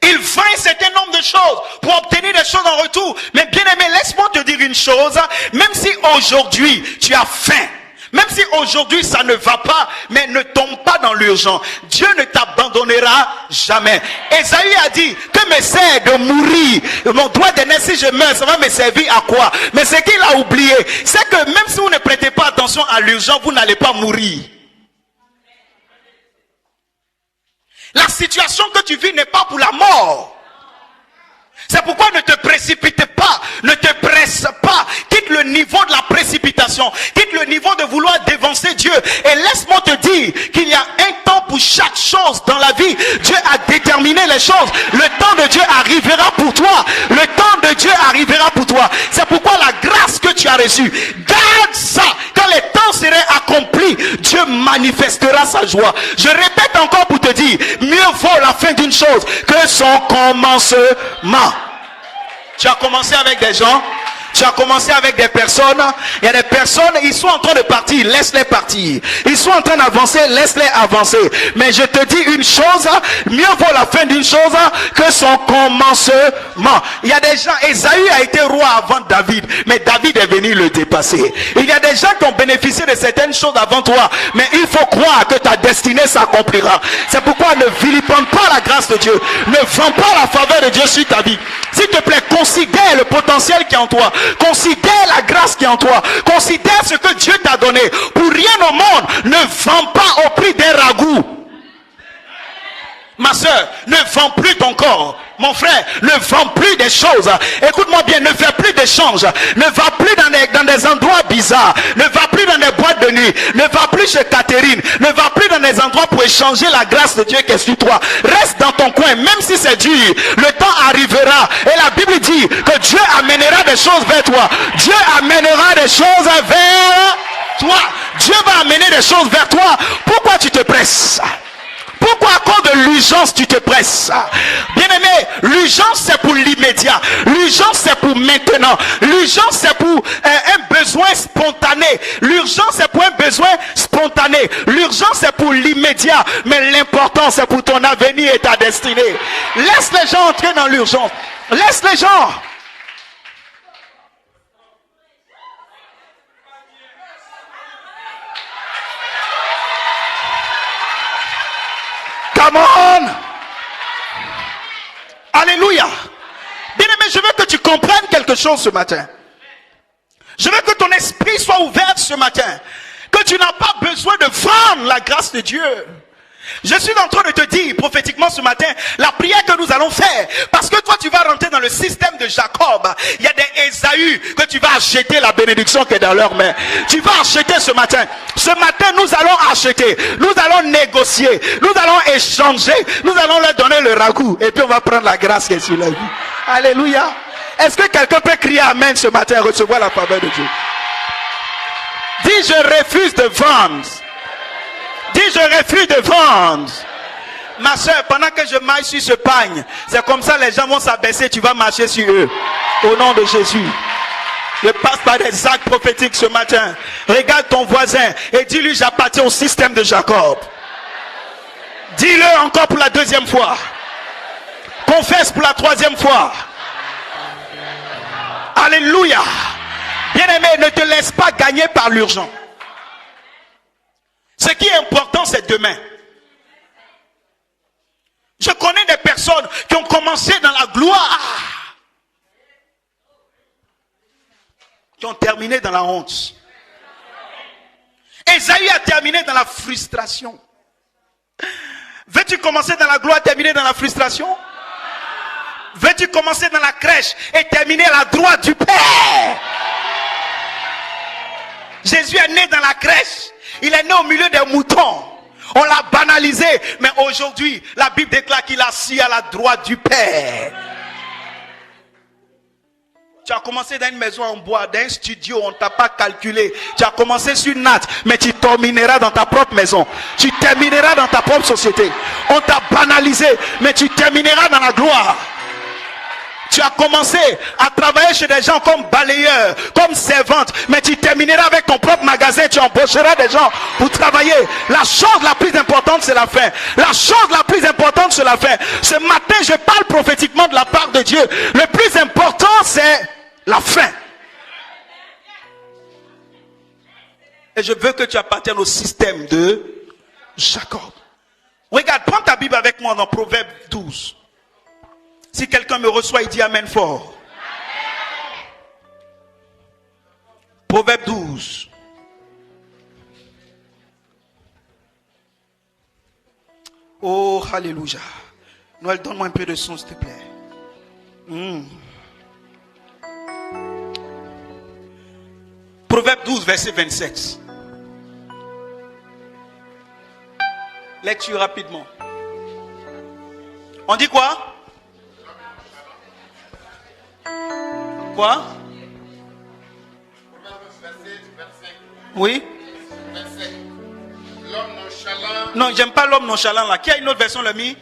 Il vend un certain nombre de choses pour obtenir des choses en retour. Mais bien aimé, laisse-moi te dire une chose. Même si aujourd'hui tu as faim, même si aujourd'hui ça ne va pas, mais ne tombe pas dans l'urgent. Dieu ne t'abandonnera jamais. Ésaü a dit, que me sert de mourir? Mon droit d'aînesse, si je meurs, ça va me servir à quoi? Mais ce qu'il a oublié, c'est que même si vous ne prêtez pas attention à l'urgent, vous n'allez pas mourir. La situation que tu vis n'est pas pour la mort. C'est pourquoi ne te précipite pas, ne te presse pas, quitte le niveau de la précipitation, quitte le niveau de vouloir dévancer Dieu. Et laisse-moi te dire qu'il y a un temps pour chaque chose dans la vie. Dieu a déterminé les choses. Le temps de Dieu arrivera pour toi. Le temps de Dieu arrivera pour toi. C'est pourquoi la grâce que tu as reçue, garde ça. Quand les temps seraient accomplis, Dieu manifestera sa joie. Je répète encore pour te dire, mieux vaut la fin d'une chose que son commencement. Tu as commencé avec des gens, tu as commencé avec des personnes. Il y a des personnes, ils sont en train de partir, laisse-les partir. Ils sont en train d'avancer, laisse-les avancer. Mais je te dis une chose, mieux vaut la fin d'une chose que son commencement. Il y a des gens, Ésaü a été roi avant David, mais David est venu le dépasser. Il y a des gens qui ont bénéficié de certaines choses avant toi, mais il faut croire que ta destinée s'accomplira. C'est pourquoi ne vilipende pas la grâce de Dieu, ne vends pas la faveur de Dieu sur ta vie. S'il te plaît, considère le potentiel qui est en toi. Considère la grâce qui est en toi. Considère ce que Dieu t'a donné. Pour rien au monde, ne vends pas au prix d'un ragoût. Ma soeur, ne vends plus ton corps. Mon frère, ne vends plus des choses. Écoute-moi bien, ne fais plus d'échanges. Ne va plus dans des endroits bizarres. Ne va plus dans des boîtes de nuit. Ne va plus chez Catherine. Ne va plus dans des endroits pour échanger la grâce de Dieu qui est sur toi. Reste dans ton coin, même si c'est dur. Le temps arrivera. Et la Bible dit que Dieu amènera des choses vers toi. Dieu amènera des choses vers toi. Dieu va amener des choses vers toi. Pourquoi tu te presses? Pourquoi à cause de l'urgence tu te presses? Bien-aimé, l'urgence c'est pour l'immédiat. L'urgence c'est pour maintenant. L'urgence c'est pour un besoin spontané. L'urgence c'est pour un besoin spontané. L'urgence c'est pour l'immédiat. Mais l'important c'est pour ton avenir et ta destinée. Laisse les gens entrer dans l'urgence. Laisse les gens. Come on! Alléluia! Bien-aimé, je veux que tu comprennes quelque chose ce matin. Je veux que ton esprit soit ouvert ce matin. Que tu n'as pas besoin de vendre la grâce de Dieu. Je suis en train de te dire prophétiquement ce matin la prière que nous allons faire. Parce que toi tu vas rentrer dans le système de Jacob. Il y a des Ésaü que tu vas acheter la bénédiction qui est dans leurs mains. Tu vas acheter ce matin. Ce matin nous allons acheter. Nous allons négocier. Nous allons échanger. Nous allons leur donner le ragoût. Et puis on va prendre la grâce qui est sur la vie. Alléluia. Est-ce que quelqu'un peut crier amen ce matin et recevoir la faveur de Dieu? Dis je refuse de vendre. Dis je refuse de vendre. Ma soeur, pendant que je marche sur ce pagne, c'est comme ça les gens vont s'abaisser, tu vas marcher sur eux. Au nom de Jésus. Je passe par des actes prophétiques ce matin. Regarde ton voisin et dis-lui j'appartiens au système de Jacob. Dis-le encore pour la deuxième fois. Confesse pour la troisième fois. Alléluia. Bien-aimé, ne te laisse pas gagner par l'urgence. Ce qui est important, c'est demain. Je connais des personnes qui ont commencé dans la gloire, qui ont terminé dans la honte. Ésaü a terminé dans la frustration. Veux-tu commencer dans la gloire, terminer dans la frustration? Veux-tu commencer dans la crèche et terminer à la droite du Père? Jésus est né dans la crèche. Il est né au milieu des moutons. On l'a banalisé. Mais aujourd'hui, la Bible déclare qu'il est assis à la droite du Père. Tu as commencé dans une maison en bois, dans un studio, on ne t'a pas calculé. Tu as commencé sur Nat, mais tu termineras dans ta propre maison. Tu termineras dans ta propre société. On t'a banalisé, mais tu termineras dans la gloire. Tu as commencé à travailler chez des gens comme balayeur, comme servante, mais tu termineras avec ton propre magasin, tu embaucheras des gens pour travailler. La chose la plus importante, c'est la fin. La chose la plus importante, c'est la fin. Ce matin, je parle prophétiquement de la part de Dieu. Le plus important, c'est la fin. Et je veux que tu appartiennes au système de Jacob. Regarde, prends ta Bible avec moi dans Proverbe 12. Si quelqu'un me reçoit, il dit amen fort. Proverbe 12. Oh, alléluia. Noël, donne-moi un peu de son, s'il te plaît. Proverbe 12, verset 27. Lecture rapidement. On dit quoi? Quoi? Oui? L'homme nonchalant. Non, j'aime pas l'homme nonchalant là. Qui a une autre version, le mis?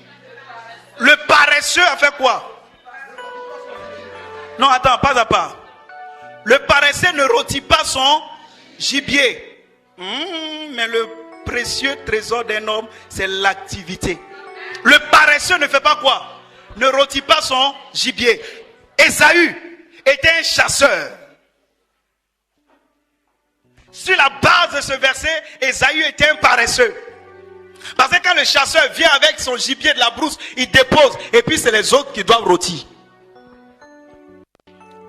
Le paresseux a fait quoi? Non, attends, pas à pas. Le paresseux ne rôtit pas son gibier. Mais le précieux trésor d'un homme, c'est l'activité. Le paresseux ne fait pas quoi? Ne rôtit pas son gibier. Ésaü était un chasseur. Sur la base de ce verset, Ésaü était un paresseux. Parce que quand le chasseur vient avec son gibier de la brousse, il dépose. Et puis c'est les autres qui doivent rôtir.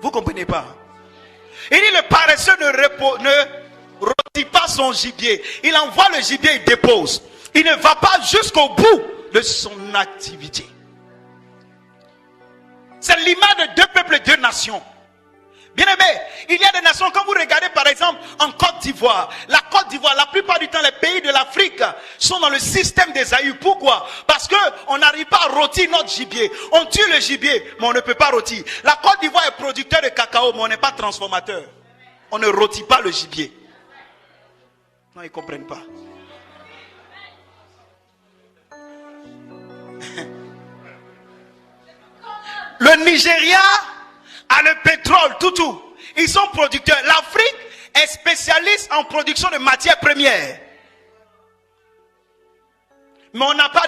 Vous comprenez pas? Il dit le paresseux ne rôtit pas son gibier. Il envoie le gibier, il dépose. Il ne va pas jusqu'au bout de son activité. C'est l'image de deux peuples et deux nations. Bien aimé, il y a des nations, quand vous regardez par exemple en Côte d'Ivoire, la plupart du temps les pays de l'Afrique sont dans le système d'Ésaü. Pourquoi? Parce qu'on n'arrive pas à rôtir notre gibier. On tue le gibier, mais on ne peut pas rôtir. La Côte d'Ivoire est producteur de cacao, mais on n'est pas transformateur. On ne rôtit pas le gibier. Non, ils ne comprennent pas. Le Nigeria a le pétrole, tout. Ils sont producteurs. L'Afrique est spécialiste en production de matières premières. Mais on n'a pas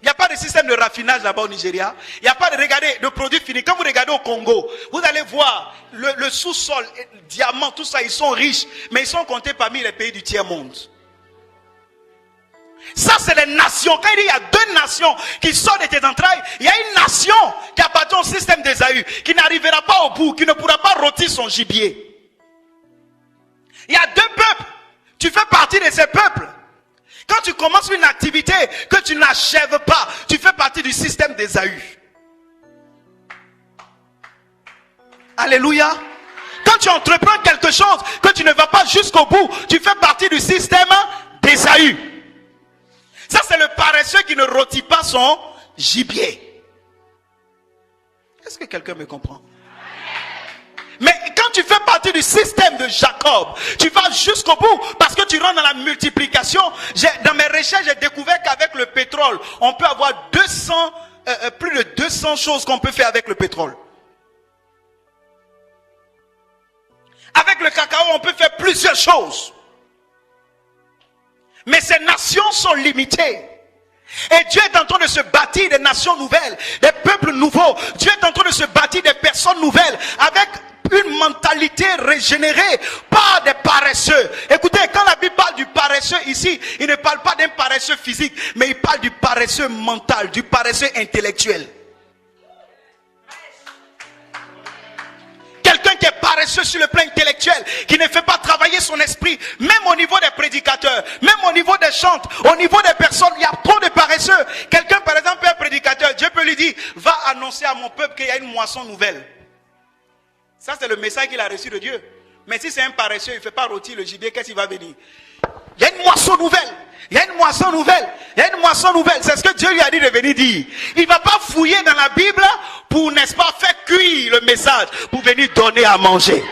il n'y a pas de système de raffinage là-bas au Nigeria. Il n'y a pas de produits finis. Quand vous regardez au Congo, vous allez voir le sous-sol, diamants, tout ça, ils sont riches. Mais ils sont comptés parmi les pays du tiers-monde. Ça, c'est les nations. Quand il y a deux nations qui sortent de tes entrailles, il y a une nation qui appartient au système d'Ésaü, qui n'arrivera pas au bout, qui ne pourra pas rôtir son gibier. Il y a deux peuples. Tu fais partie de ces peuples. Quand tu commences une activité que tu n'achèves pas, tu fais partie du système d'Ésaü. Alléluia. Quand tu entreprends quelque chose que tu ne vas pas jusqu'au bout, tu fais partie du système d'Ésaü. Ça, c'est le paresseux qui ne rôtit pas son gibier. Est-ce que quelqu'un me comprend? Mais quand tu fais partie du système de Jacob, tu vas jusqu'au bout parce que tu rentres dans la multiplication. Dans mes recherches, j'ai découvert qu'avec le pétrole, on peut avoir plus de 200 choses qu'on peut faire avec le pétrole. Avec le cacao, on peut faire plusieurs choses. Mais ces nations sont limitées. Et Dieu est en train de se bâtir des nations nouvelles, des peuples nouveaux. Dieu est en train de se bâtir des personnes nouvelles avec une mentalité régénérée, pas des paresseux. Écoutez, quand la Bible parle du paresseux ici, il ne parle pas d'un paresseux physique, mais il parle du paresseux mental, du paresseux intellectuel. Quelqu'un qui est paresseux sur le plan intellectuel, qui ne fait pas travailler son esprit, même au niveau des prédicateurs, même au niveau des chantes, au niveau des personnes, il y a trop de paresseux. Quelqu'un, par exemple, un prédicateur, Dieu peut lui dire, va annoncer à mon peuple qu'il y a une moisson nouvelle. Ça, c'est le message qu'il a reçu de Dieu. Mais si c'est un paresseux, il ne fait pas rôtir le gibier, qu'est-ce qu'il va venir? Il y a une moisson nouvelle. Il y a une moisson nouvelle. Il y a une moisson nouvelle. C'est ce que Dieu lui a dit de venir dire. Il ne va pas fouiller dans la Bible pour, n'est-ce pas, faire cuire le message, pour venir donner à manger.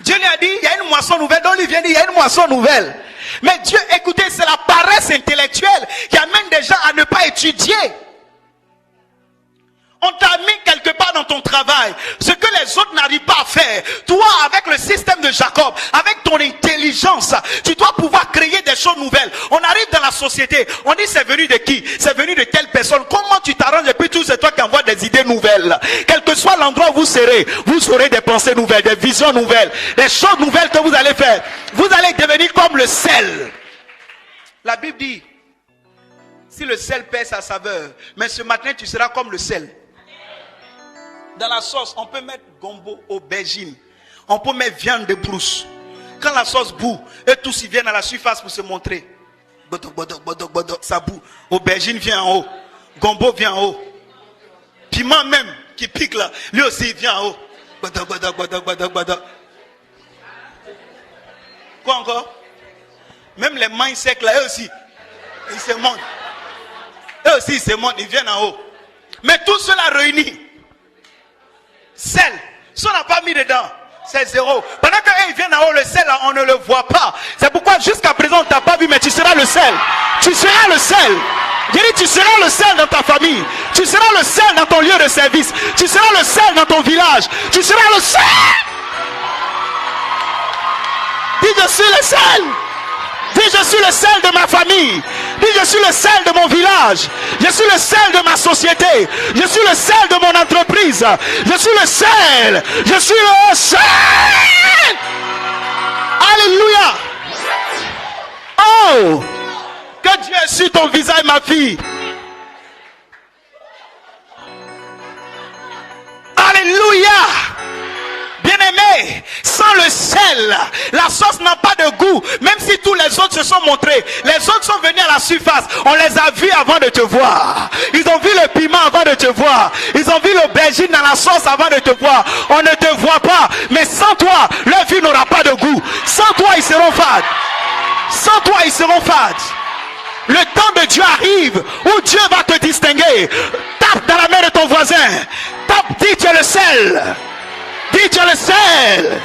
Dieu lui a dit, il y a une moisson nouvelle. Donc il vient dire, il y a une moisson nouvelle. Mais Dieu, écoutez, c'est la paresse intellectuelle qui amène des gens à ne pas étudier. On t'a mis quelque part dans ton travail ce que les autres n'arrivent pas à faire. Toi, avec le système de Jacob, avec ton intelligence, tu dois pouvoir créer des choses nouvelles. On arrive dans la société, on dit c'est venu de qui? C'est venu de telle personne. Comment tu t'arranges? Et puis tout c'est toi qui envoies des idées nouvelles. Quel que soit l'endroit où vous aurez des pensées nouvelles, des visions nouvelles, des choses nouvelles que vous allez faire. Vous allez devenir comme le sel. La Bible dit, si le sel perd sa saveur, mais ce matin tu seras comme le sel. Dans la sauce, on peut mettre gombo, aubergine. On peut mettre viande de brousse. Quand la sauce bout, et tous ils viennent à la surface pour se montrer. Ça bout. Aubergine vient en haut. Gombo vient en haut. Piment même, qui pique là, lui aussi il vient en haut. Quoi encore? Même les mains secs là, eux aussi, ils se montent. Eux aussi ils se montent, ils viennent en haut. Mais tout cela réuni. Sel, si on n'a pas mis dedans, c'est zéro. Pendant qu'ils viennent en haut, le sel, on ne le voit pas. C'est pourquoi jusqu'à présent, on ne t'a pas vu, mais tu seras le sel. Tu seras le sel. Je dis, tu seras le sel dans ta famille. Tu seras le sel dans ton lieu de service. Tu seras le sel dans ton village. Tu seras le sel. Dis, je suis le sel. Dis, je suis le sel de ma famille. Dis, je suis le sel de mon village. Je suis le sel de ma société. Je suis le sel de mon entreprise. Je suis le sel. Je suis le sel. Alléluia. Oh, que Dieu ait su ton visage, ma fille. Alléluia. Bien-aimé, sans le sel, la sauce n'a pas de goût. Même si tous les autres se sont montrés, les autres sont venus à la surface. On les a vus avant de te voir. Ils ont vu le piment avant de te voir. Ils ont vu l'aubergine dans la sauce avant de te voir. On ne te voit pas. Mais sans toi, leur vie n'aura pas de goût. Sans toi, ils seront fades. Sans toi, ils seront fades. Le temps de Dieu arrive où Dieu va te distinguer. Tape dans la main de ton voisin. Tape, dis tu es le sel. Dis tu es le sel.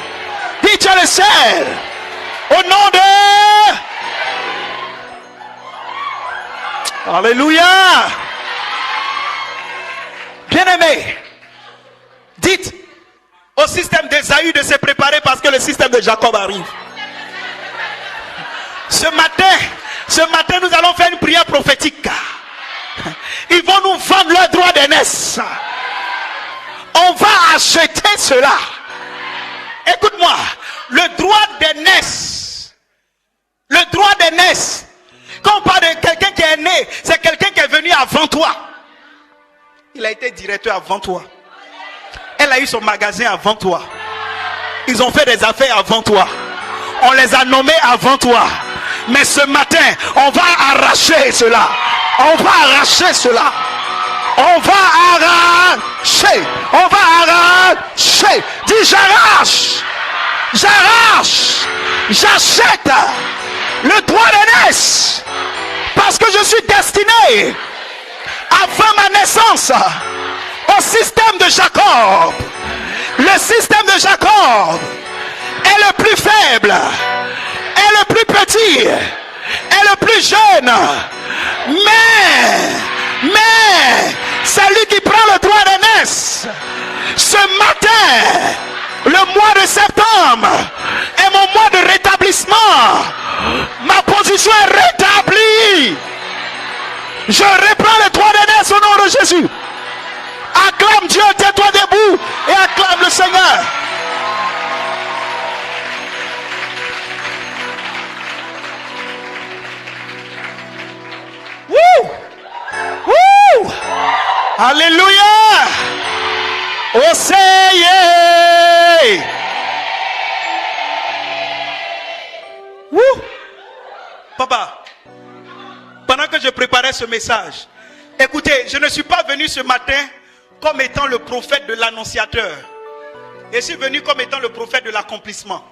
Dis, tu es le seul. Au nom de... Alléluia. Bien-aimé, dites au système d'Ésaü de se préparer parce que le système de Jacob arrive. Ce matin, nous allons faire une prière prophétique. Ils vont nous vendre leur droit d'aînesse. On va acheter cela. Écoute-moi, le droit d'aînesse. Le droit d'aînesse. Quand on parle de quelqu'un qui est né, c'est quelqu'un qui est venu avant toi. Il a été directeur avant toi. Elle a eu son magasin avant toi. Ils ont fait des affaires avant toi. On les a nommés avant toi. Mais ce matin, on va arracher cela. On va arracher cela. On va arracher. On va arracher. Dis j'arrache. J'arrache. J'achète le droit d'aînesse. Parce que je suis destiné avant ma naissance au système de Jacob. Le système de Jacob est le plus faible, est le plus petit, est le plus jeune. Mais celui qui prend le droit d'aînesse, ce matin, le mois de septembre est mon mois de rétablissement. Ma position est rétablie. Je reprends le droit d'aînesse au nom de Jésus. Acclame Dieu, tiens-toi debout et acclame le Seigneur. Wouh! Wouh! Alléluia! Oh Seigneur! Wouh! Papa, pendant que je préparais ce message, écoutez, je ne suis pas venu ce matin comme étant le prophète de l'annonciateur. Je suis venu comme étant le prophète de l'accomplissement.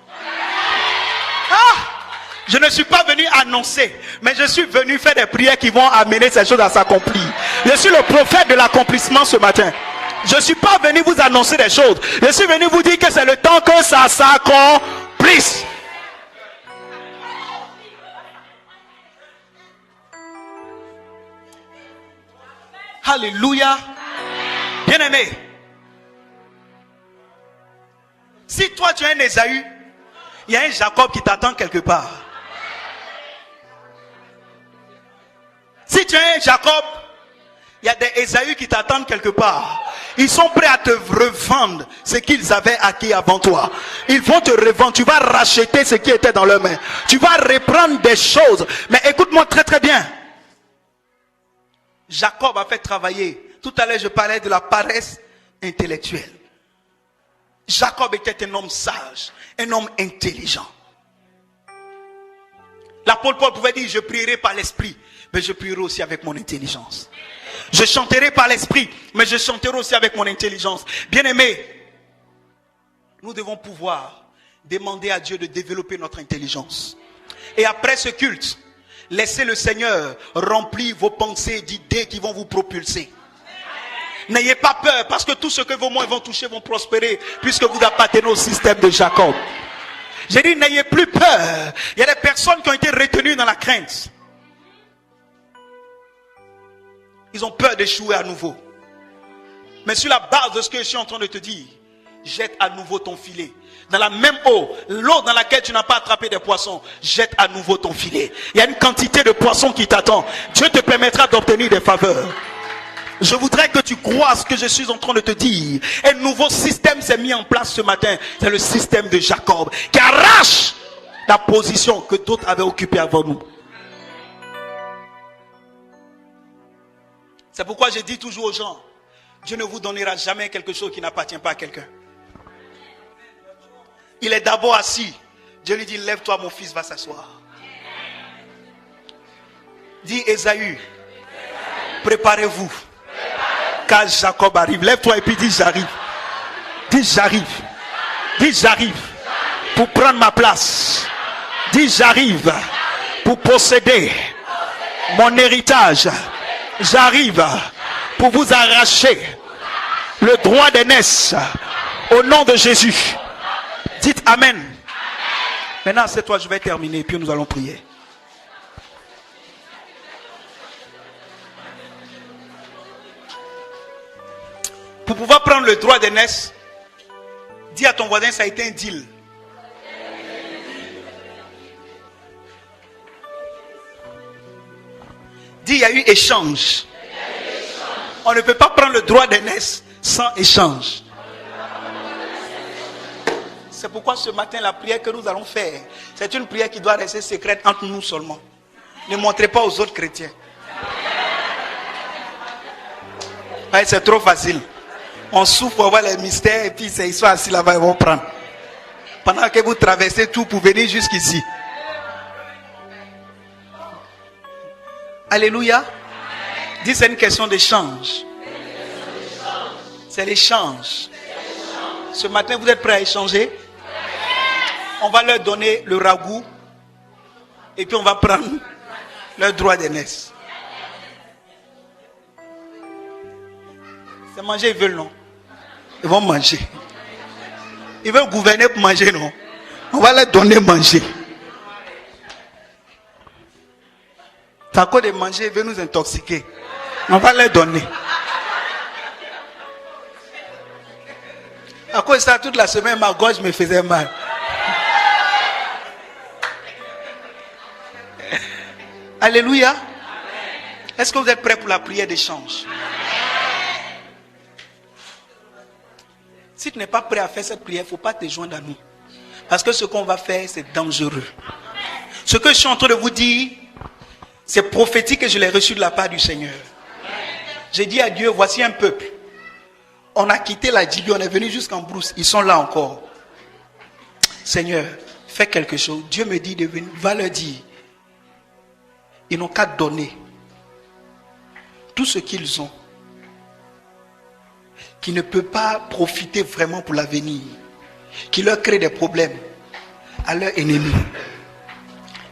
Je ne suis pas venu annoncer, mais je suis venu faire des prières qui vont amener ces choses à s'accomplir. Je suis le prophète de l'accomplissement ce matin. Je ne suis pas venu vous annoncer des choses. Je suis venu vous dire que c'est le temps que ça s'accomplisse. Alléluia. Bien-aimé, si toi tu es un Ésaü, il y a un Jacob qui t'attend quelque part. Si tu es un Jacob, il y a des Ésaü qui t'attendent quelque part. Ils sont prêts à te revendre ce qu'ils avaient acquis avant toi. Ils vont te revendre. Tu vas racheter ce qui était dans leurs mains. Tu vas reprendre des choses. Mais écoute-moi très très bien. Jacob a fait travailler. Tout à l'heure, je parlais de la paresse intellectuelle. Jacob était un homme sage, un homme intelligent. L'apôtre Paul pouvait dire, je prierai par l'esprit, mais je prierai aussi avec mon intelligence. Je chanterai par l'esprit, mais je chanterai aussi avec mon intelligence. Bien-aimés, nous devons pouvoir demander à Dieu de développer notre intelligence. Et après ce culte, laissez le Seigneur remplir vos pensées d'idées qui vont vous propulser. N'ayez pas peur, parce que tout ce que vos mains vont toucher vont prospérer, puisque vous appartenez au système de Jacob. J'ai dit, n'ayez plus peur. Il y a des personnes qui ont été retenues dans la crainte. Ils ont peur d'échouer à nouveau. Mais sur la base de ce que je suis en train de te dire, jette à nouveau ton filet. Dans la même eau, l'eau dans laquelle tu n'as pas attrapé des poissons, jette à nouveau ton filet. Il y a une quantité de poissons qui t'attend. Dieu te permettra d'obtenir des faveurs. Je voudrais que tu crois ce que je suis en train de te dire. Un nouveau système s'est mis en place ce matin. C'est le système de Jacob qui arrache la position que d'autres avaient occupée avant nous. C'est pourquoi je dis toujours aux gens, Dieu ne vous donnera jamais quelque chose qui n'appartient pas à quelqu'un. Il est d'abord assis. Dieu lui dit, lève-toi mon fils, va s'asseoir. Dis Ésaü, préparez-vous. Car Jacob arrive. Lève-toi et puis dis j'arrive. Dis j'arrive. Dis j'arrive pour prendre ma place. Dis j'arrive pour posséder mon héritage. J'arrive pour vous arracher le droit d'aînesse au nom de Jésus. Dites Amen. Maintenant, c'est toi, je vais terminer, puis nous allons prier. Pour pouvoir prendre le droit d'aînesse, dis à ton voisin, ça a été un deal. Dis, il y a eu échange. On ne peut pas prendre le droit d'aînesse sans échange. C'est pourquoi ce matin, la prière que nous allons faire, c'est une prière qui doit rester secrète entre nous seulement. Ne montrez pas aux autres chrétiens. C'est trop facile. On souffre pour voir les mystères et puis ils sont assis là-bas, ils vont prendre. Pendant que vous traversez tout pour venir jusqu'ici. Alléluia. Dis, c'est une question d'échange. C'est l'échange. Ce matin, vous êtes prêts à échanger? On va leur donner le ragoût et puis on va prendre leur droit d'aînesse. C'est manger, ils veulent, non? Ils vont manger. Ils veulent gouverner pour manger, non? On va leur donner manger. C'est à cause de manger, ils veulent nous intoxiquer. On va leur donner. À cause de ça, toute la semaine, ma gorge me faisait mal. Alléluia. Est-ce que vous êtes prêts pour la prière d'échange? Si tu n'es pas prêt à faire cette prière, il ne faut pas te joindre à nous. Parce que ce qu'on va faire, c'est dangereux. Ce que je suis en train de vous dire, c'est prophétique et je l'ai reçu de la part du Seigneur. J'ai dit à Dieu, voici un peuple. On a quitté la Djibouti, on est venu jusqu'en Brousse. Ils sont là encore. Seigneur, fais quelque chose. Dieu me dit de venir, va leur dire. Ils n'ont qu'à donner tout ce qu'ils ont, qui ne peut pas profiter vraiment pour l'avenir, qui leur crée des problèmes à leurs ennemis.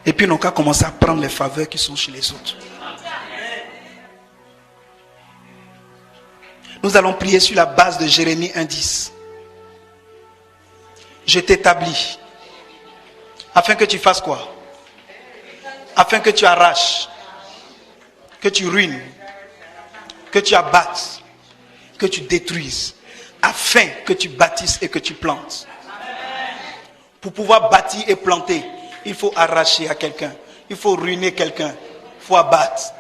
Et puis ils n'ont qu'à commencer à prendre les faveurs qui sont chez les autres. Nous allons prier sur la base de Jérémie 1:10. Je t'établis afin que tu fasses quoi? Afin que tu arraches, que tu ruines, que tu abattes, que tu détruises, afin que tu bâtisses et que tu plantes. Pour pouvoir bâtir et planter, il faut arracher à quelqu'un, il faut ruiner quelqu'un, il faut abattre.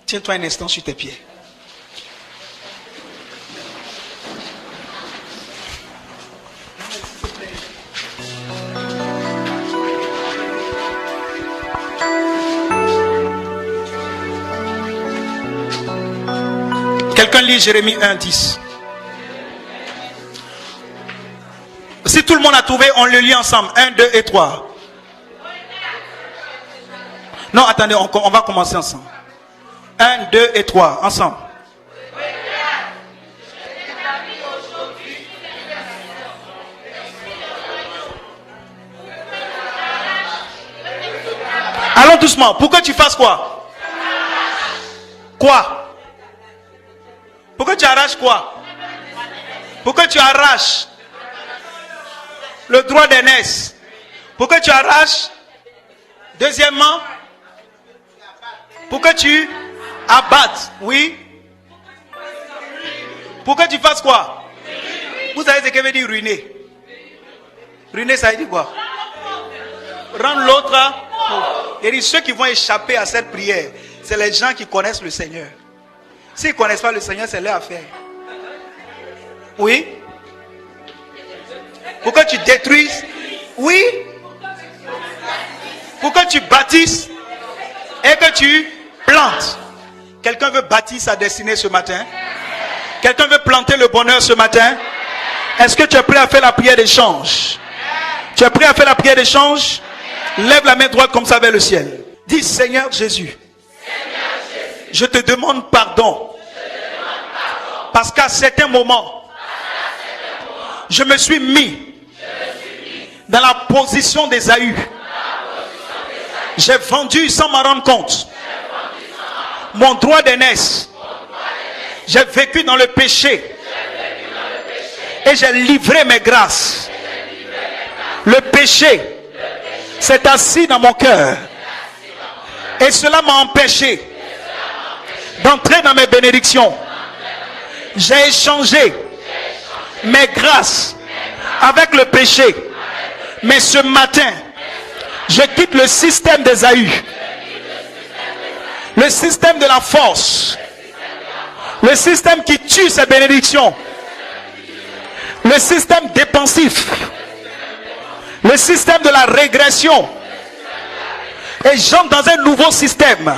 Tiens-toi un instant sur tes pieds. Quelqu'un lit Jérémie 1:10. Si tout le monde a trouvé, on le lit ensemble. 1, 2 et 3. Non, attendez, on va commencer ensemble. 1, 2 et 3, ensemble. Allons doucement. Pour que tu fasses quoi? Quoi? Pour que tu arraches quoi? Pour que tu arraches le droit d'aînesse. Pour que tu arraches. Deuxièmement, pour que tu abattes. Oui. Pour que tu fasses quoi? Vous savez ce que veut dire ruiner? Ruiner, ça veut dire quoi? Rendre l'autre. Et dit, ceux qui vont échapper à cette prière, c'est les gens qui connaissent le Seigneur. S'ils ne connaissent pas le Seigneur, c'est leur affaire. Oui. Pour que tu détruises. Oui. Pour que tu bâtisses et que tu plantes. Quelqu'un veut bâtir sa destinée ce matin? Quelqu'un veut planter le bonheur ce matin? Est-ce que tu es prêt à faire la prière d'échange? Tu es prêt à faire la prière d'échange? Lève la main droite comme ça vers le ciel. Dis, Seigneur Jésus, je te demande pardon. Parce qu'à certains moments, je me suis mis dans la position d'Ésaü. J'ai vendu sans m'en rendre compte mon droit d'aînesse. J'ai vécu dans le péché. Et j'ai livré mes grâces. Le péché s'est assis dans mon cœur. Et cela m'a empêché d'entrer dans mes bénédictions. J'ai échangé mes grâces avec le péché. Mais ce matin, je quitte le système d'Ésaü. Le système de la force. Le système qui tue ses bénédictions. Le système dépensif. Le système de la régression. Et j'entre dans un nouveau système.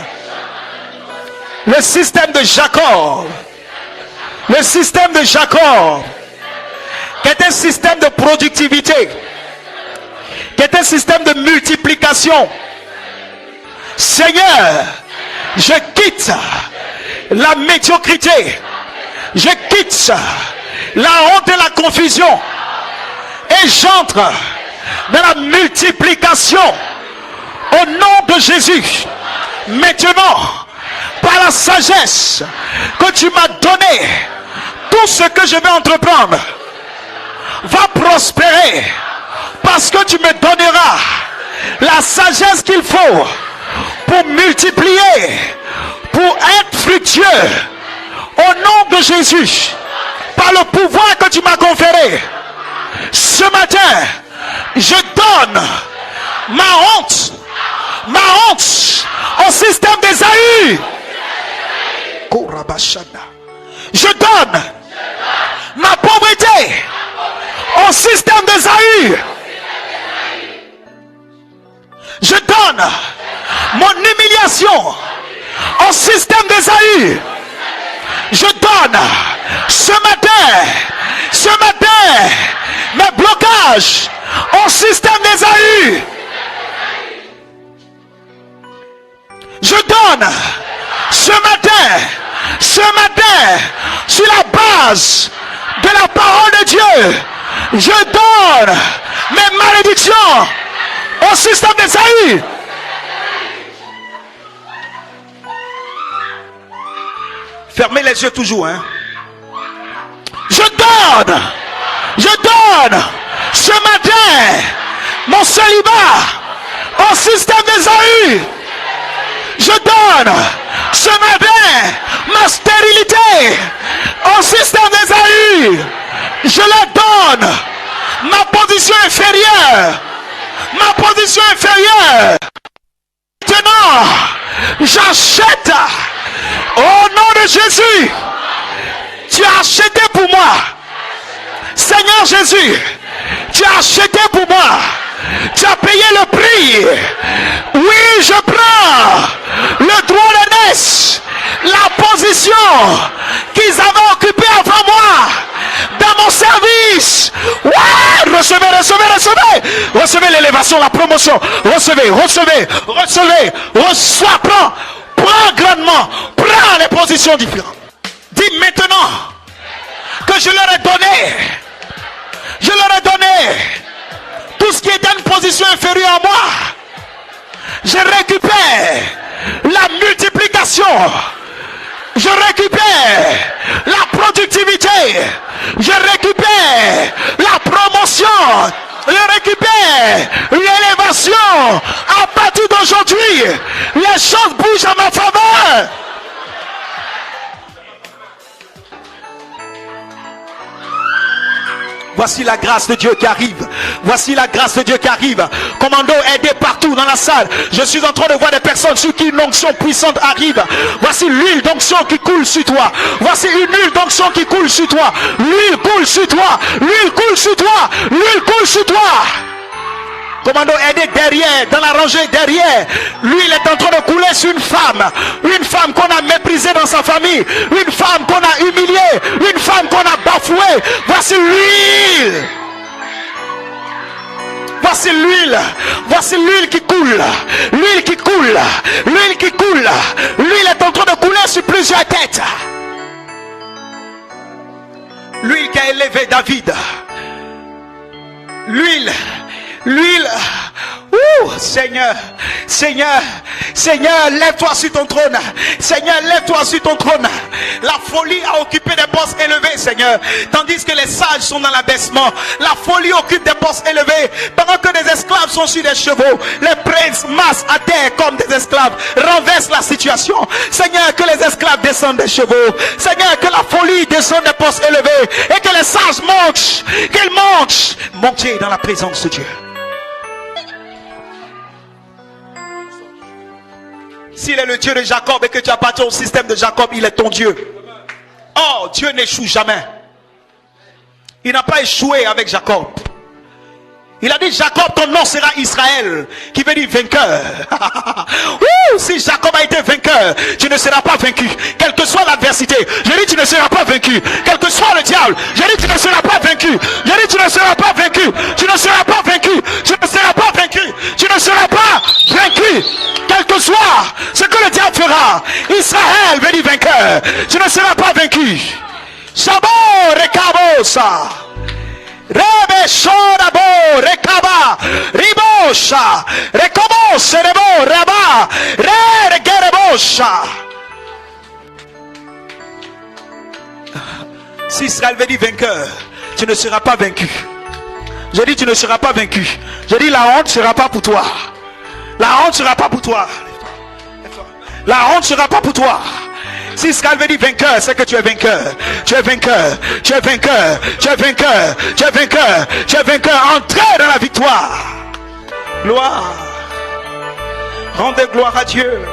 Le système de Jacob. Le système de Jacob. Qui est un système de productivité. Qui est un système de multiplication. Seigneur, je quitte la médiocrité. Je quitte la honte et la confusion. Et j'entre dans la multiplication. Au nom de Jésus. Maintenant, par la sagesse que tu m'as donnée, tout ce que je vais entreprendre va prospérer. Parce que tu me donneras la sagesse qu'il faut pour multiplier, pour être fructueux. Au nom de Jésus, par le pouvoir que tu m'as conféré, ce matin, je donne ma honte au système d'Ésaü. Je donne ma pauvreté au système d'Ésaü. Je donne mon humiliation au système d'Ésaü. Je donne ce matin, mes blocages au système d'Ésaü. Je donne ce matin, sur la base de la parole de Dieu, je donne mes malédictions au système d'Ésaü. Fermez les yeux toujours, hein. Je donne ce matin mon célibat au système d'Ésaü. Je donne ce matin ma stérilité au système d'Ésaü. Je leur donne ma position inférieure. Maintenant, j'achète au nom de Jésus. Tu as acheté pour moi. Seigneur Jésus, tu as acheté pour moi. Tu as payé le prix. Oui, je prends le droit d'aînesse, la position qu'ils avaient occupée avant moi dans mon service. Ouais, recevez l'élévation, la promotion. Recevez, reçois, prends grandement, prends les positions différentes. Dis maintenant que je leur ai donné tout ce qui est dans une position inférieure à moi. Je récupère la multiplication. Je récupère la productivité. Je récupère la promotion. Je récupère l'élévation. À partir d'aujourd'hui, les choses bougent en ma faveur. Voici la grâce de Dieu qui arrive. Voici la grâce de Dieu qui arrive. Commando, aidez partout dans la salle. Je suis en train de voir des personnes sur qui une onction puissante arrive. Voici l'huile d'onction qui coule sur toi. Voici une huile d'onction qui coule sur toi. L'huile coule sur toi. L'huile coule sur toi. L'huile coule sur toi. Commando, aidez derrière, dans la rangée derrière. L'huile est en train de couler sur une femme qu'on a méprisée dans sa famille, une femme qu'on a humiliée, une femme qu'on a bafouée. Voici l'huile. Voici l'huile. Voici l'huile qui coule. L'huile qui coule. L'huile qui coule. L'huile est en train de couler sur plusieurs têtes. L'huile qui a élevé David. L'huile Seigneur, Seigneur, Seigneur, lève-toi sur ton trône. Seigneur, lève-toi sur ton trône. La folie a occupé des postes élevés, Seigneur, tandis que les sages sont dans l'abaissement. La folie occupe des postes élevés, pendant que des esclaves sont sur des chevaux. Les princes massent à terre comme des esclaves, renversent la situation. Seigneur, que les esclaves descendent des chevaux. Seigneur, que la folie descende des postes élevés et que les sages montent, qu'ils montent. Montez dans la présence de Dieu. S'il est le Dieu de Jacob et que tu appartiens au système de Jacob, il est ton Dieu. Oh, Dieu n'échoue jamais. Il n'a pas échoué avec Jacob. Il a dit, Jacob, ton nom sera Israël, qui veut dire vainqueur. Si Jacob a été vainqueur, tu ne seras pas vaincu. Quelle que soit l'adversité, je dis, tu ne seras pas vaincu. Quel que soit le diable, je dis, tu ne seras pas vaincu. Je dis, tu ne seras pas vaincu. Tu ne seras pas vaincu. Tu ne seras pas vaincu. Tu ne seras pas vaincu. Quel que soit ce que le diable fera, Israël veut dire vainqueur. Tu ne seras pas vaincu. Sabo rekabosa. Rebe shorabo rekaba ribosha rekobose rebo raba re gerebosha. Si Israël veut dire vainqueur, tu ne seras pas vaincu. Je dis, tu ne seras pas vaincu. Je dis, la honte ne sera pas pour toi. La honte ne sera pas pour toi. La honte ne sera pas pour toi. Si Israël veut dire vainqueur, c'est que tu es vainqueur. Tu es vainqueur. Tu es vainqueur. Tu es vainqueur. Tu es vainqueur. Tu es vainqueur. Entrez dans la victoire. Gloire. Rendez gloire à Dieu.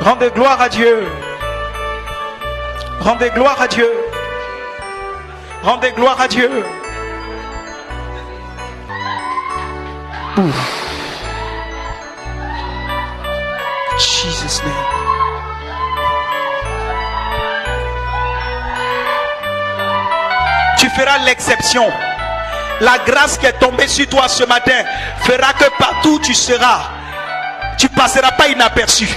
Rendez gloire à Dieu. Rendez gloire à Dieu. Rendez gloire à Dieu. Ouf. Jesus' name. Tu feras l'exception. La grâce qui est tombée sur toi ce matin fera que partout où tu seras, tu passeras pas inaperçu.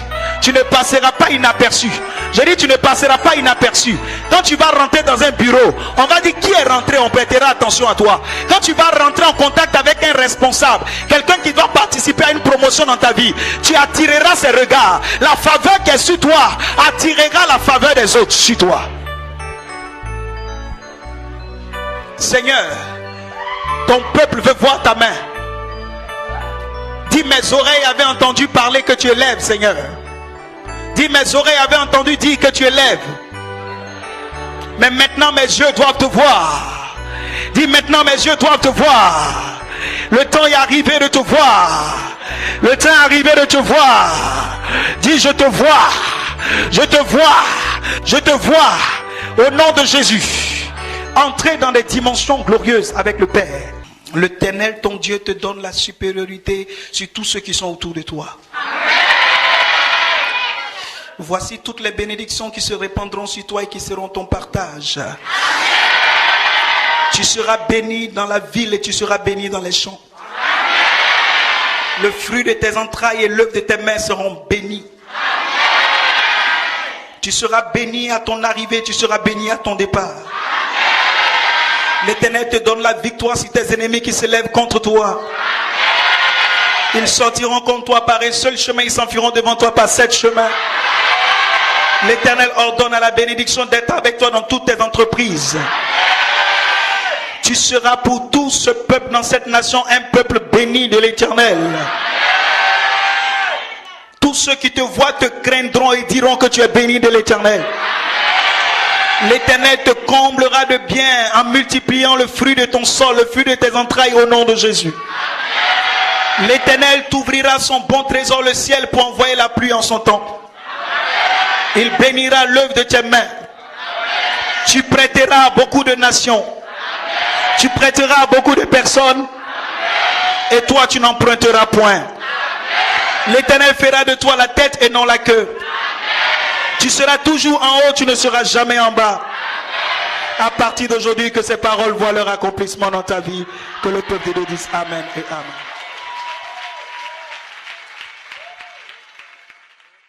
Tu ne passeras pas inaperçu. Je dis, tu ne passeras pas inaperçu. Quand tu vas rentrer dans un bureau, on va dire qui est rentré, on prêtera attention à toi. Quand tu vas rentrer en contact avec un responsable, quelqu'un qui doit participer à une promotion dans ta vie, tu attireras ses regards. La faveur qui est sur toi attirera la faveur des autres sur toi. Seigneur, ton peuple veut voir ta main. Dis, mes oreilles avaient entendu parler que tu élèves, Seigneur. Dis, mes oreilles avaient entendu dire que tu élèves. Mais maintenant mes yeux doivent te voir. Dis, maintenant mes yeux doivent te voir. Le temps est arrivé de te voir. Le temps est arrivé de te voir. Dis, je te vois. Je te vois. Je te vois. Au nom de Jésus. Entrez dans des dimensions glorieuses avec le Père. L'Éternel, ton Dieu, te donne la supériorité sur tous ceux qui sont autour de toi. Voici toutes les bénédictions qui se répandront sur toi et qui seront ton partage. Tu seras béni dans la ville et tu seras béni dans les champs. Le fruit de tes entrailles et l'œuvre de tes mains seront bénis. Tu seras béni à ton arrivée, tu seras béni à ton départ. L'Éternel te donne la victoire sur tes ennemis qui se lèvent contre toi. Ils sortiront contre toi par un seul chemin, ils s'enfuiront devant toi par 7 chemins. L'Éternel ordonne à la bénédiction d'être avec toi dans toutes tes entreprises. Tu seras pour tout ce peuple dans cette nation un peuple béni de l'Éternel. Tous ceux qui te voient te craindront et diront que tu es béni de l'Éternel. L'Éternel te comblera de bien en multipliant le fruit de ton sol, le fruit de tes entrailles au nom de Jésus. L'Éternel t'ouvrira son bon trésor, le ciel, pour envoyer la pluie en son temps. Il bénira l'œuvre de tes mains. Tu prêteras à beaucoup de nations. Tu prêteras à beaucoup de personnes. Et toi, tu n'emprunteras point. L'Éternel fera de toi la tête et non la queue. Tu seras toujours en haut, tu ne seras jamais en bas. À partir d'aujourd'hui, que ces paroles voient leur accomplissement dans ta vie. Que le peuple de Dieu dise Amen et Amen.